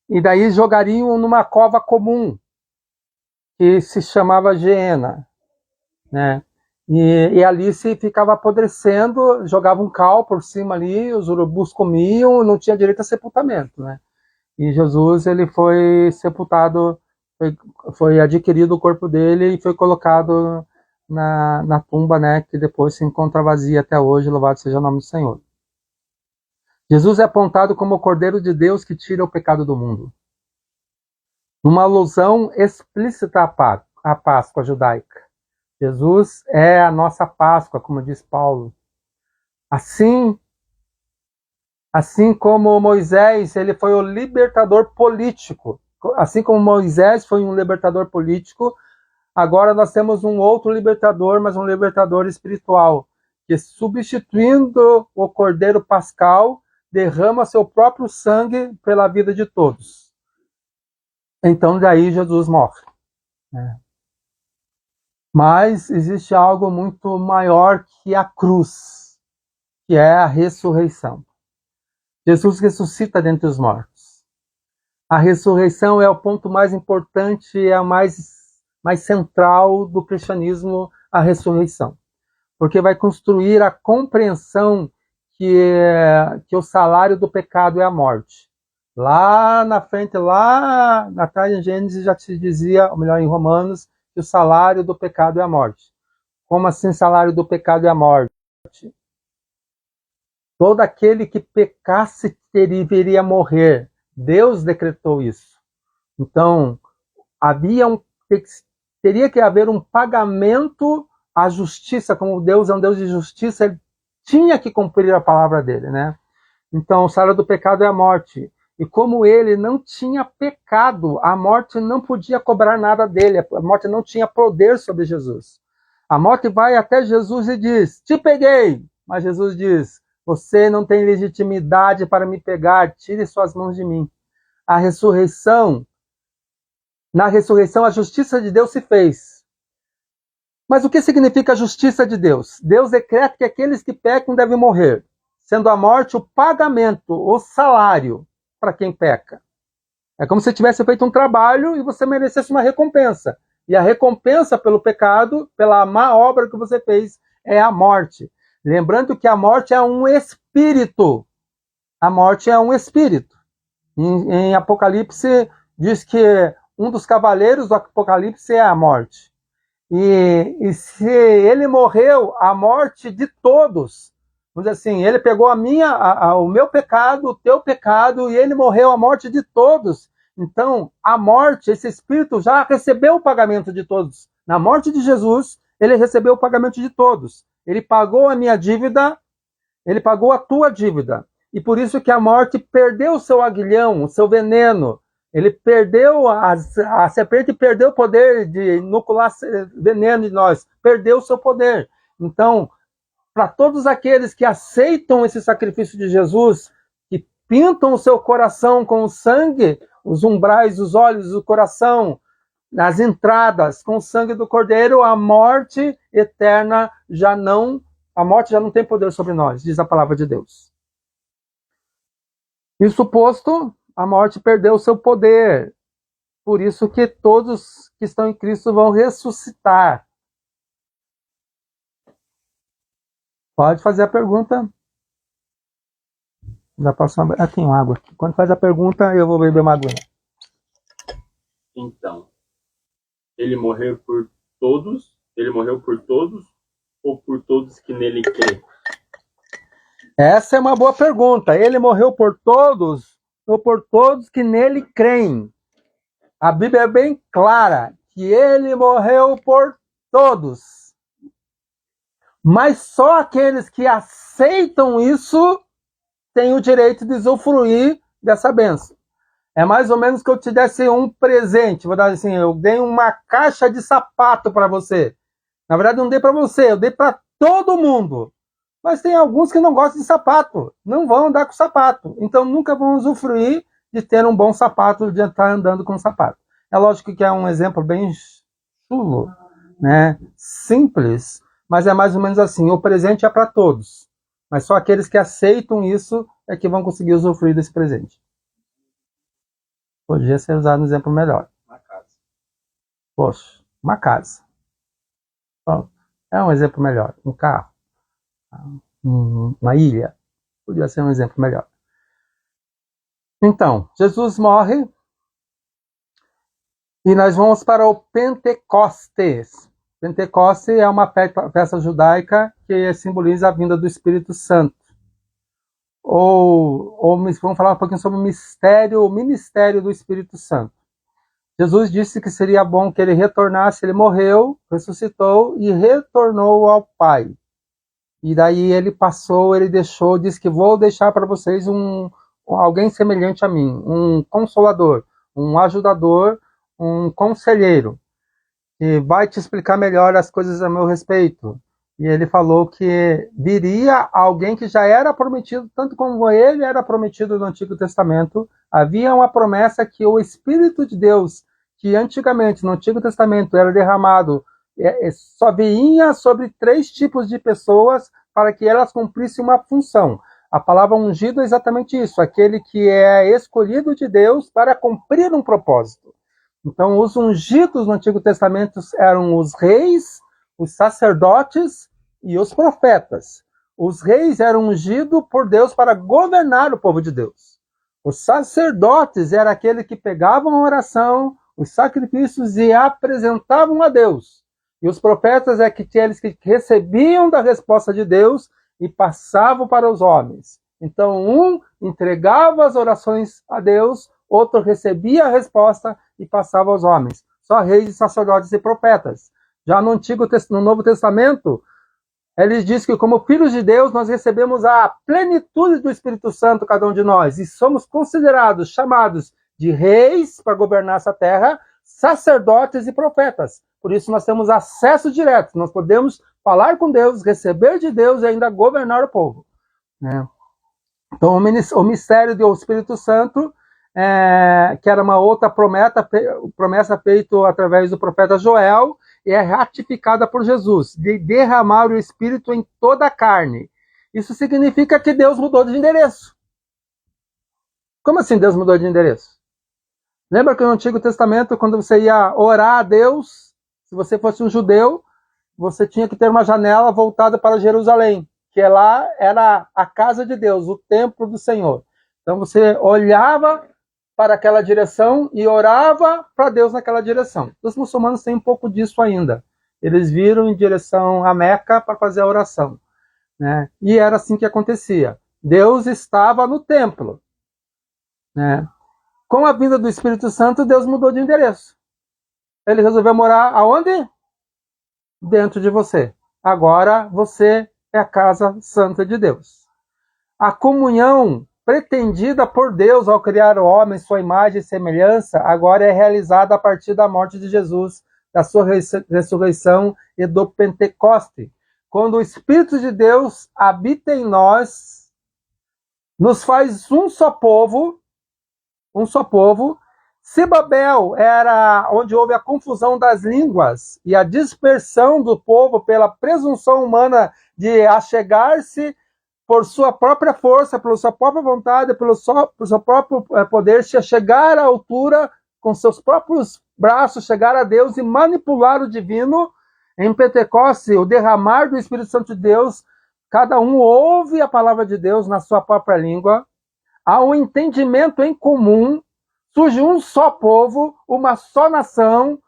E daí jogariam numa cova comum, que se chamava Geena, né? E ali se ficava apodrecendo, jogavam cal por cima ali, os urubus comiam, não tinha direito a sepultamento, né? E Jesus, ele foi sepultado, foi adquirido o corpo dele e foi colocado na tumba, né? Que depois se encontra vazia até hoje, louvado seja o nome do Senhor. Jesus é apontado como o Cordeiro de Deus que tira o pecado do mundo. Uma alusão explícita à Páscoa judaica. Jesus é a nossa Páscoa, como diz Paulo. Assim como Moisés, ele foi o libertador político. Assim como Moisés foi um libertador político, agora nós temos um outro libertador, mas um libertador espiritual, que substituindo o Cordeiro Pascal, derrama seu próprio sangue pela vida de todos. Então daí Jesus morre. Né? Mas existe algo muito maior que a cruz, que é a ressurreição. Jesus ressuscita dentre os mortos. A ressurreição é o ponto mais importante, é a mais central do cristianismo, a ressurreição. Porque vai construir a compreensão que o salário do pecado é a morte. Lá na frente, lá atrás em Gênesis já se dizia, ou melhor em Romanos, que o salário do pecado é a morte. Como assim salário do pecado é a morte? Todo aquele que pecasse deveria morrer. Deus decretou isso. Então, teria que haver um pagamento à justiça, como Deus é um Deus de justiça, ele tinha que cumprir a palavra dele, né? Então, o salário do pecado é a morte. E como ele não tinha pecado, a morte não podia cobrar nada dele, a morte não tinha poder sobre Jesus. A morte vai até Jesus e diz, te peguei! Mas Jesus diz, você não tem legitimidade para me pegar, tire suas mãos de mim. Na ressurreição, a justiça de Deus se fez. Mas o que significa a justiça de Deus? Deus decreta que aqueles que pecam devem morrer, sendo a morte o pagamento, o salário para quem peca. É como se tivesse feito um trabalho e você merecesse uma recompensa. E a recompensa pelo pecado, pela má obra que você fez, é a morte. Lembrando que a morte é um espírito. A morte é um espírito. Em Apocalipse, diz que um dos cavaleiros do Apocalipse é a morte. E se ele morreu, a morte de todos, vamos dizer assim, ele pegou o meu pecado, o teu pecado, e ele morreu a morte de todos. Então, a morte, esse espírito já recebeu o pagamento de todos. Na morte de Jesus, ele recebeu o pagamento de todos. Ele pagou a minha dívida, ele pagou a tua dívida. E por isso que a morte perdeu o seu aguilhão, o seu veneno. Ele perdeu, a serpente perdeu o poder de inocular veneno em nós. Perdeu o seu poder. Então, para todos aqueles que aceitam esse sacrifício de Jesus, que pintam o seu coração com o sangue, os umbrais, os olhos, o coração, nas entradas, com o sangue do Cordeiro, a morte eterna a morte já não tem poder sobre nós, diz a palavra de Deus. Isso posto, a morte perdeu o seu poder. Por isso que todos que estão em Cristo vão ressuscitar. Pode fazer a pergunta. Já passou tem água aqui. Quando faz a pergunta, eu vou beber uma aguinha. Então, ele morreu por todos ou por todos que nele crêem? Essa é uma boa pergunta. Ele morreu por todos ou por todos que nele creem? A Bíblia é bem clara que ele morreu por todos. Mas só aqueles que aceitam isso têm o direito de usufruir dessa bênção. É mais ou menos que eu te desse um presente. Vou dar assim, eu dei uma caixa de sapato para você. Na verdade, não dei para você, eu dei para todo mundo. Mas tem alguns que não gostam de sapato, não vão andar com sapato. Então, nunca vão usufruir de ter um bom sapato, de estar andando com sapato. É lógico que é um exemplo bem chulo, né? Simples, mas é mais ou menos assim. O presente é para todos, mas só aqueles que aceitam isso é que vão conseguir usufruir desse presente. Podia ser usado um exemplo melhor. Uma casa. Poxa, uma casa. Bom, é um exemplo melhor. Um carro. Uma ilha. Podia ser um exemplo melhor. Então, Jesus morre e nós vamos para o Pentecostes. Pentecostes é uma festa judaica que simboliza a vinda do Espírito Santo. Ou vamos falar um pouquinho sobre o ministério do Espírito Santo. Jesus disse que seria bom que ele retornasse, ele morreu, ressuscitou e retornou ao Pai. E daí ele deixou, disse que vou deixar para vocês alguém semelhante a mim, um consolador, um ajudador, um conselheiro, que vai te explicar melhor as coisas a meu respeito. E ele falou que viria alguém que já era prometido, tanto como ele era prometido no Antigo Testamento. Havia uma promessa que o Espírito de Deus, que antigamente no Antigo Testamento era derramado, só vinha sobre 3 tipos de pessoas para que elas cumprissem uma função. A palavra ungido é exatamente isso, aquele que é escolhido de Deus para cumprir um propósito. Então, os ungidos no Antigo Testamento eram os reis, os sacerdotes e os profetas. Os reis eram ungidos por Deus para governar o povo de Deus. Os sacerdotes eram aqueles que pegavam a oração, os sacrifícios e apresentavam a Deus. E os profetas é aqueles que recebiam da resposta de Deus e passavam para os homens. Então, um entregava as orações a Deus, outro recebia a resposta e passava aos homens. Só reis, sacerdotes e profetas. Já no Novo Testamento, eles dizem que como filhos de Deus, nós recebemos a plenitude do Espírito Santo, cada um de nós, e somos considerados, chamados de reis para governar essa terra, sacerdotes e profetas. Por isso nós temos acesso direto, nós podemos falar com Deus, receber de Deus e ainda governar o povo. Né? Então o mistério do Espírito Santo, que era uma outra promessa feita através do profeta Joel, é ratificada por Jesus, de derramar o Espírito em toda a carne. Isso significa que Deus mudou de endereço. Como assim Deus mudou de endereço? Lembra que no Antigo Testamento, quando você ia orar a Deus, se você fosse um judeu, você tinha que ter uma janela voltada para Jerusalém, que lá era a casa de Deus, o templo do Senhor. Então você olhava para aquela direção e orava para Deus naquela direção. Os muçulmanos têm um pouco disso ainda. Eles viram em direção a Meca para fazer a oração. Né? E era assim que acontecia. Deus estava no templo. Né? Com a vinda do Espírito Santo, Deus mudou de endereço. Ele resolveu morar aonde? Dentro de você. Agora você é a casa santa de Deus. A comunhão pretendida por Deus ao criar o homem, sua imagem e semelhança, agora é realizada a partir da morte de Jesus, da sua ressurreição e do Pentecoste. Quando o Espírito de Deus habita em nós, nos faz um só povo. Se Babel era onde houve a confusão das línguas e a dispersão do povo pela presunção humana de achegar-se por sua própria força, pela sua própria vontade, pelo seu próprio poder, se chegar à altura, com seus próprios braços, chegar a Deus e manipular o divino, em Pentecostes, o derramar do Espírito Santo de Deus, cada um ouve a palavra de Deus na sua própria língua, há um entendimento em comum, surge um só povo, uma só nação,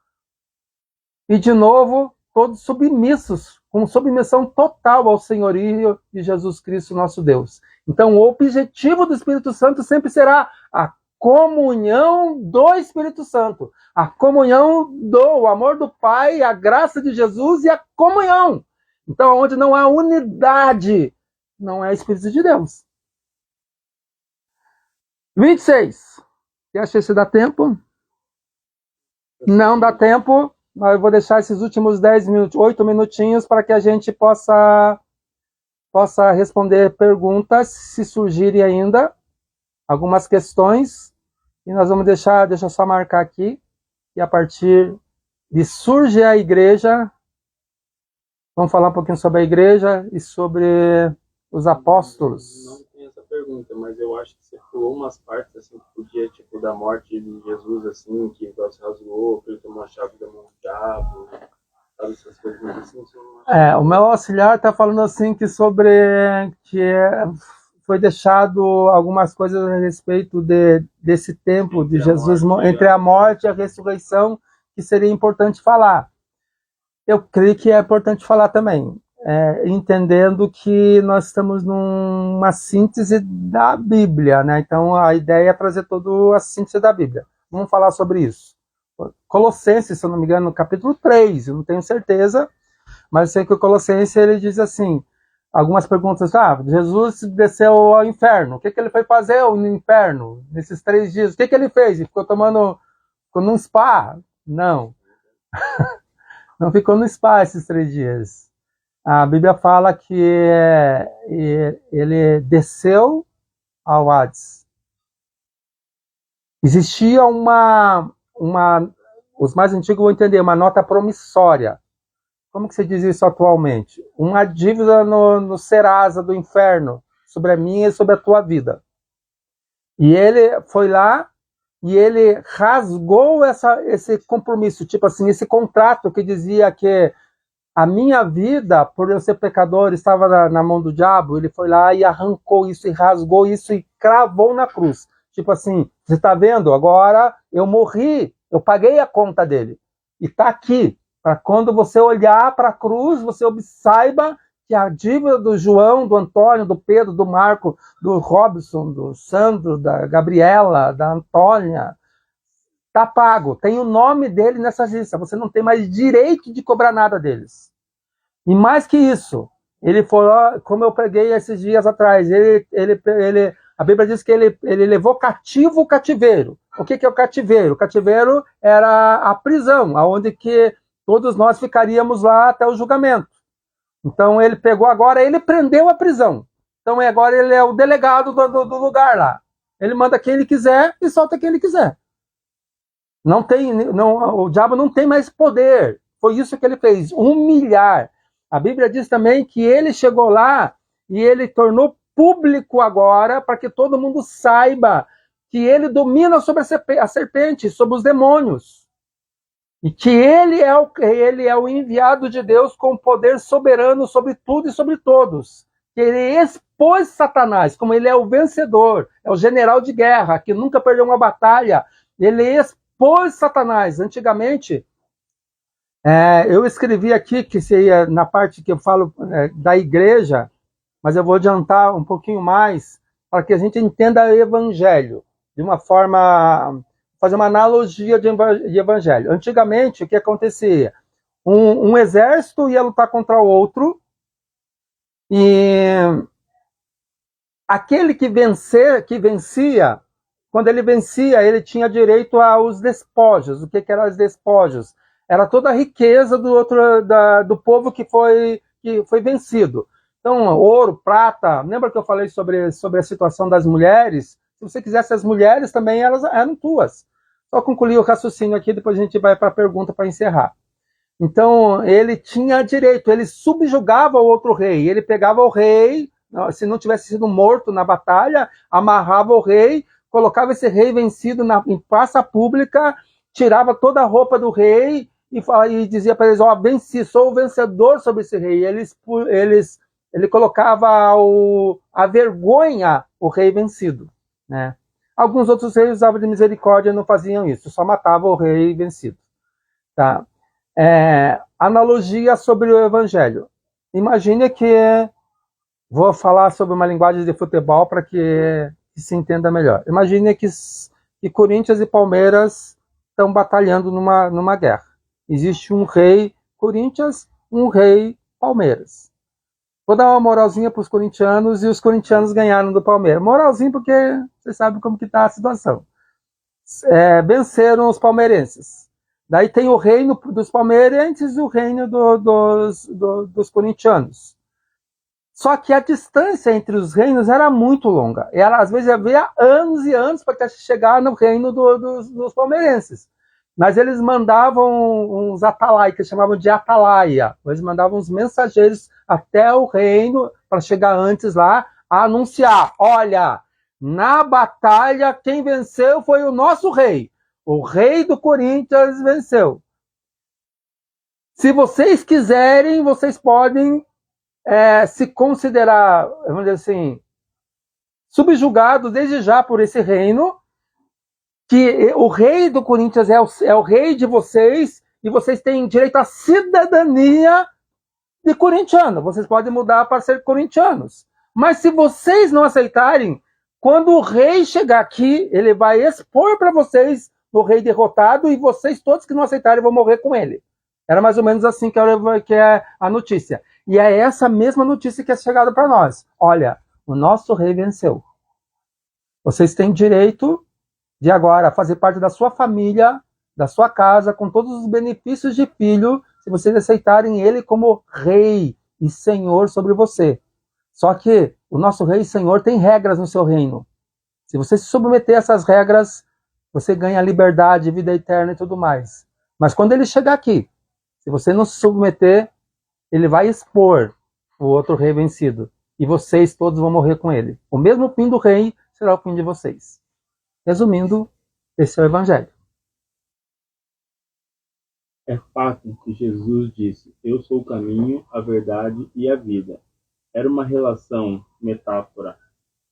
e de novo, todos submissos, com submissão total ao senhorio de Jesus Cristo, nosso Deus. Então, o objetivo do Espírito Santo sempre será a comunhão do Espírito Santo, a comunhão do amor do Pai, a graça de Jesus e a comunhão. Então, onde não há unidade, não é Espírito de Deus. 26. Você acha que dá tempo? Não dá tempo. mas eu vou deixar esses últimos 10 minutos, 8 minutinhos, para que a gente possa responder perguntas, se surgirem ainda algumas questões. E nós vamos deixa eu só marcar aqui, e a partir de Surge a Igreja, vamos falar um pouquinho sobre a igreja e sobre os apóstolos. Não tem essa pergunta, mas eu acho que você pulou umas partes assim que podia, tipo, da morte de Jesus, assim, que igual se rasgou, que ele tomou a chave da mão do diabo, sabe, essas coisas assim. O meu auxiliar está falando assim que sobre que foi deixado algumas coisas a respeito desse tempo de Jesus, entre a morte e a ressurreição, que seria importante falar. Eu creio que é importante falar também, entendendo que nós estamos numa síntese da Bíblia, né? Então a ideia é trazer toda a síntese da Bíblia. Vamos falar sobre isso. Colossenses, se eu não me engano, no capítulo 3, eu não tenho certeza, mas sei que o Colossenses ele diz assim, algumas perguntas, Jesus desceu ao inferno, o que ele foi fazer no inferno nesses 3 dias? O que ele fez? Ele ficou num spa? Não. Não ficou no spa esses 3 dias. A Bíblia fala que ele desceu ao Hades. Existia os mais antigos vão entender, uma nota promissória. Como que se diz isso atualmente? Uma dívida no Serasa do inferno, sobre a minha e sobre a tua vida. E ele foi lá e ele rasgou esse compromisso, tipo assim, esse contrato que dizia que a minha vida, por eu ser pecador, estava na mão do diabo. Ele foi lá e arrancou isso, e rasgou isso, e cravou na cruz. Tipo assim, você está vendo? Agora eu morri, eu paguei a conta dele. E está aqui, para quando você olhar para a cruz, você saiba que a dívida do João, do Antônio, do Pedro, do Marco, do Robson, do Sandro, da Gabriela, da Antônia, está pago. Tem o nome dele nessa lista. Você não tem mais direito de cobrar nada deles. E mais que isso, ele foi, como eu preguei esses dias atrás, a Bíblia diz que ele levou cativo o cativeiro. O que é o cativeiro? O cativeiro era a prisão, onde que todos nós ficaríamos lá até o julgamento. Então ele pegou agora, ele prendeu a prisão. Então agora ele é o delegado do lugar lá. Ele manda quem ele quiser e solta quem ele quiser. O diabo não tem mais poder. Foi isso que ele fez, humilhar. A Bíblia diz também que ele chegou lá e ele tornou público agora para que todo mundo saiba que ele domina sobre a serpente, sobre os demônios. E que ele é o enviado de Deus com poder soberano sobre tudo e sobre todos. Que ele expôs Satanás, como ele é o vencedor, é o general de guerra, que nunca perdeu uma batalha. Ele expôs Satanás. Antigamente, eu escrevi aqui, que seria na parte que eu falo da igreja, mas eu vou adiantar um pouquinho mais, para que a gente entenda o evangelho, de uma forma, fazer uma analogia de evangelho. Antigamente, o que acontecia? Um exército ia lutar contra o outro, e aquele que vencia, quando ele vencia, ele tinha direito aos despojos. O que eram os despojos? Era toda a riqueza do povo que foi vencido. Então, ouro, prata. Lembra que eu falei sobre a situação das mulheres? Se você quisesse as mulheres, também elas eram tuas. Só concluir o raciocínio aqui, depois a gente vai para a pergunta para encerrar. Então, ele tinha direito, ele subjugava o outro rei. Ele pegava o rei, se não tivesse sido morto na batalha, amarrava o rei, colocava esse rei vencido em praça pública, tirava toda a roupa do rei e dizia para eles, venci, sou o vencedor sobre esse rei. Ele colocava a vergonha o rei vencido, né? Alguns outros reis usavam de misericórdia e não faziam isso, só matavam o rei vencido. Tá? Analogia sobre o evangelho. Imagine que vou falar sobre uma linguagem de futebol para que se entenda melhor. Imagine que Corinthians e Palmeiras estão batalhando numa guerra. Existe um rei Corinthians, um rei Palmeiras. Vou dar uma moralzinha para os corintianos, e os corintianos ganharam do Palmeiras. Moralzinho porque vocês sabem como que está a situação. Venceram os palmeirenses. Daí tem o reino dos palmeirenses e o reino dos corintianos. Só que a distância entre os reinos era muito longa. Ela, às vezes, havia anos e anos para chegar no reino dos palmeirenses. Mas eles mandavam uns atalai, que eles chamavam de atalaia. Eles mandavam uns mensageiros até o reino para chegar antes lá a anunciar: olha, na batalha quem venceu foi o nosso rei. O rei do Corinthians venceu. Se vocês quiserem, vocês podem se considerar, vamos dizer assim, subjugado desde já por esse reino, que o rei do Corinthians é o rei de vocês, e vocês têm direito à cidadania de corintiano. Vocês podem mudar para ser corintianos. Mas se vocês não aceitarem, quando o rei chegar aqui, ele vai expor para vocês o rei derrotado, e vocês todos que não aceitarem vão morrer com ele. Era mais ou menos assim que é a notícia. E é essa mesma notícia que é chegada para nós. Olha, o nosso rei venceu. Vocês têm direito de agora fazer parte da sua família, da sua casa, com todos os benefícios de filho, se vocês aceitarem ele como rei e senhor sobre você. Só que o nosso rei e senhor tem regras no seu reino. Se você se submeter a essas regras, você ganha liberdade, vida eterna e tudo mais. Mas quando ele chegar aqui, se você não se submeter, ele vai expor o outro rei vencido. E vocês todos vão morrer com ele. O mesmo fim do rei será o fim de vocês. Resumindo, esse é o Evangelho. É fato que Jesus disse: eu sou o caminho, a verdade e a vida. Era uma relação, metáfora,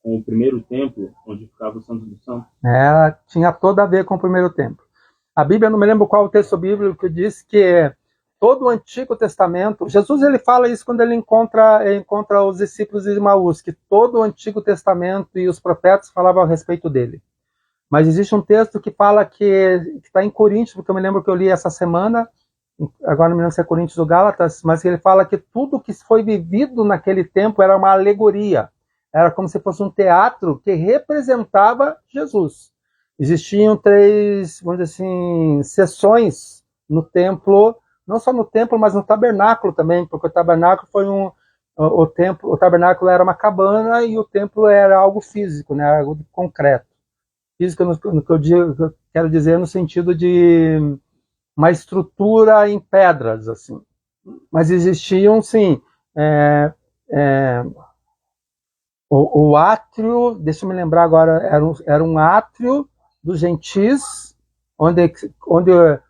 com o primeiro templo, onde ficava o Santo dos Santos? Ela tinha toda a ver com o primeiro templo. A Bíblia, não me lembro qual o texto bíblico, que diz que todo o Antigo Testamento, Jesus ele fala isso quando ele encontra os discípulos de Emaús, que todo o Antigo Testamento e os profetas falavam a respeito dele. Mas existe um texto que fala que está em Coríntios, porque eu me lembro que eu li essa semana, agora não me lembro se é Coríntios ou Gálatas, mas ele fala que tudo que foi vivido naquele tempo era uma alegoria. Era como se fosse um teatro que representava Jesus. Existiam 3, vamos dizer assim, sessões no templo, não só no templo, mas no tabernáculo também, porque o tabernáculo foi o tabernáculo era uma cabana e o templo era algo físico, né, algo concreto. Físico no que eu quero dizer no sentido de uma estrutura em pedras, assim. Mas existiam, sim, o átrio, deixa eu me lembrar agora, era um átrio dos gentis, onde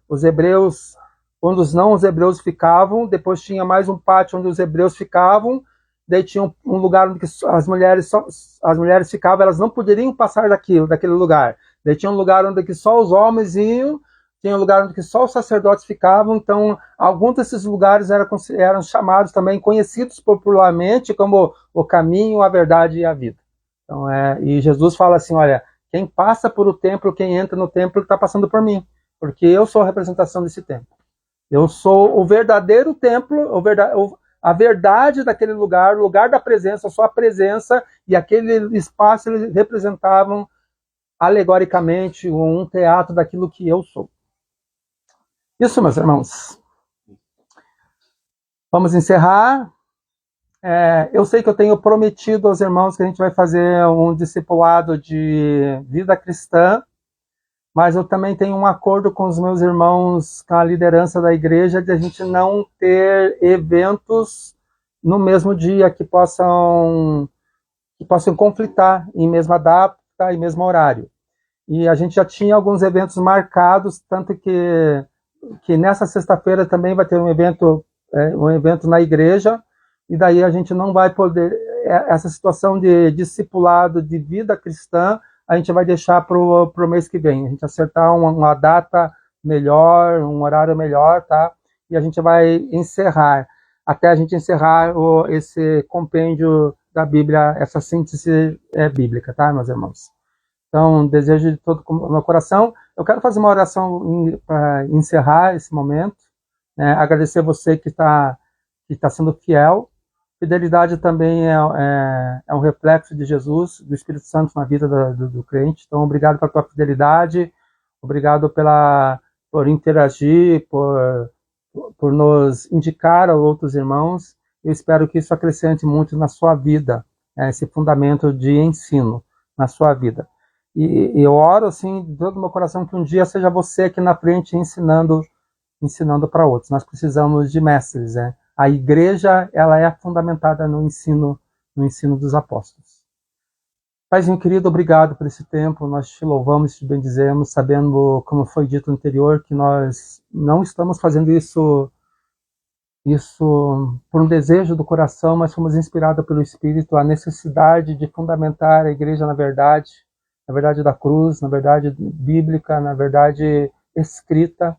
os hebreus, onde os não-hebreus ficavam, depois tinha mais um pátio onde os hebreus ficavam, daí tinha um lugar onde as mulheres ficavam, elas não poderiam passar daquele lugar. Daí tinha um lugar onde só os homens iam, tinha um lugar onde só os sacerdotes ficavam, então alguns desses lugares eram chamados também, conhecidos popularmente como o caminho, a verdade e a vida. Então, e Jesus fala assim, olha, quem passa por o templo, quem entra no templo, está passando por mim, porque eu sou a representação desse templo. Eu sou o verdadeiro templo, a verdade daquele lugar, o lugar da presença, a sua presença, e aquele espaço eles representavam alegoricamente um teatro daquilo que eu sou. Isso, meus irmãos. Vamos encerrar. Eu sei que eu tenho prometido aos irmãos que a gente vai fazer um discipulado de vida cristã, mas eu também tenho um acordo com os meus irmãos, com a liderança da igreja, de a gente não ter eventos no mesmo dia que possam conflitar em mesma data e mesmo horário. E a gente já tinha alguns eventos marcados, tanto que nessa sexta-feira também vai ter um evento na igreja, e daí a gente não vai poder, essa situação de discipulado de vida cristã, a gente vai deixar para o mês que vem, a gente acertar uma data melhor, um horário melhor, tá? E a gente vai encerrar, até a gente encerrar esse compêndio da Bíblia, essa síntese bíblica, tá, meus irmãos? Então, desejo de todo o meu coração. Eu quero fazer uma oração para encerrar esse momento, né? Agradecer você que está sendo fiel. Fidelidade também é um reflexo de Jesus, do Espírito Santo na vida do crente. Então, obrigado pela tua fidelidade, obrigado pela por interagir, por nos indicar a outros irmãos. Eu espero que isso acrescente muito na sua vida, esse fundamento de ensino na sua vida. E eu oro, assim, de todo o meu coração, que um dia seja você aqui na frente ensinando para outros. Nós precisamos de mestres, né? A igreja, ela é fundamentada no ensino dos apóstolos. Paizinho querido, obrigado por esse tempo. Nós te louvamos, te bendizemos, sabendo, como foi dito anterior, que nós não estamos fazendo isso por um desejo do coração, mas fomos inspirados pelo Espírito, a necessidade de fundamentar a igreja na verdade da cruz, na verdade bíblica, na verdade escrita.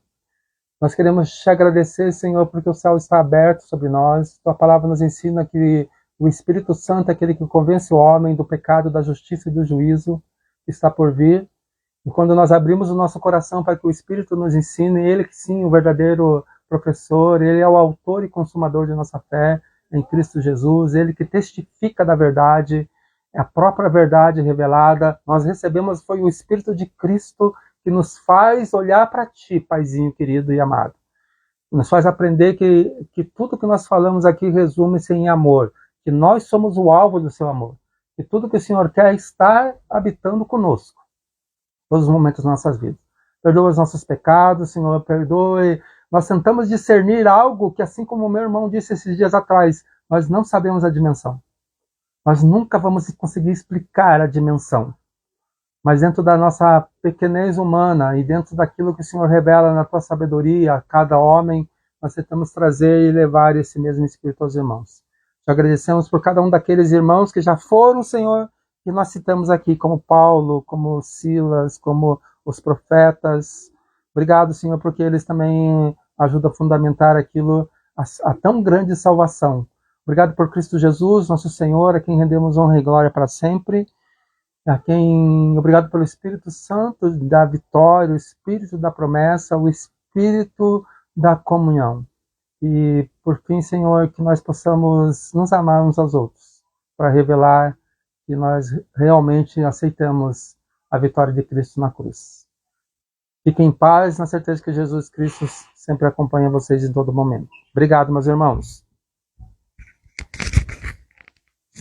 Nós queremos te agradecer, Senhor, porque o céu está aberto sobre nós. Tua palavra nos ensina que o Espírito Santo é aquele que convence o homem do pecado, da justiça e do juízo que está por vir. E quando nós abrimos o nosso coração para que o Espírito nos ensine, ele que sim, o verdadeiro professor, ele é o autor e consumador de nossa fé em Cristo Jesus, ele que testifica da verdade, é a própria verdade revelada. Nós recebemos, foi o Espírito de Cristo que nos faz olhar para ti, Paizinho querido e amado. Nos faz aprender que tudo que nós falamos aqui resume-se em amor, que nós somos o alvo do seu amor, que tudo que o Senhor quer é estar habitando conosco, todos os momentos das nossas vidas. Perdoa os nossos pecados, Senhor, perdoe. Nós tentamos discernir algo que, assim como o meu irmão disse esses dias atrás, nós não sabemos a dimensão. Nós nunca vamos conseguir explicar a dimensão. Mas dentro da nossa pequenez humana e dentro daquilo que o Senhor revela na tua sabedoria a cada homem, nós tentamos trazer e levar esse mesmo Espírito aos irmãos. Te agradecemos por cada um daqueles irmãos que já foram, Senhor, que nós citamos aqui, como Paulo, como Silas, como os profetas. Obrigado, Senhor, porque eles também ajudam a fundamentar aquilo, a tão grande salvação. Obrigado por Cristo Jesus, nosso Senhor, a quem rendemos honra e glória para sempre. Obrigado pelo Espírito Santo da vitória, o Espírito da promessa, o Espírito da comunhão. E, por fim, Senhor, que nós possamos nos amar uns aos outros, para revelar que nós realmente aceitamos a vitória de Cristo na cruz. Fiquem em paz, na certeza que Jesus Cristo sempre acompanha vocês em todo momento. Obrigado, meus irmãos.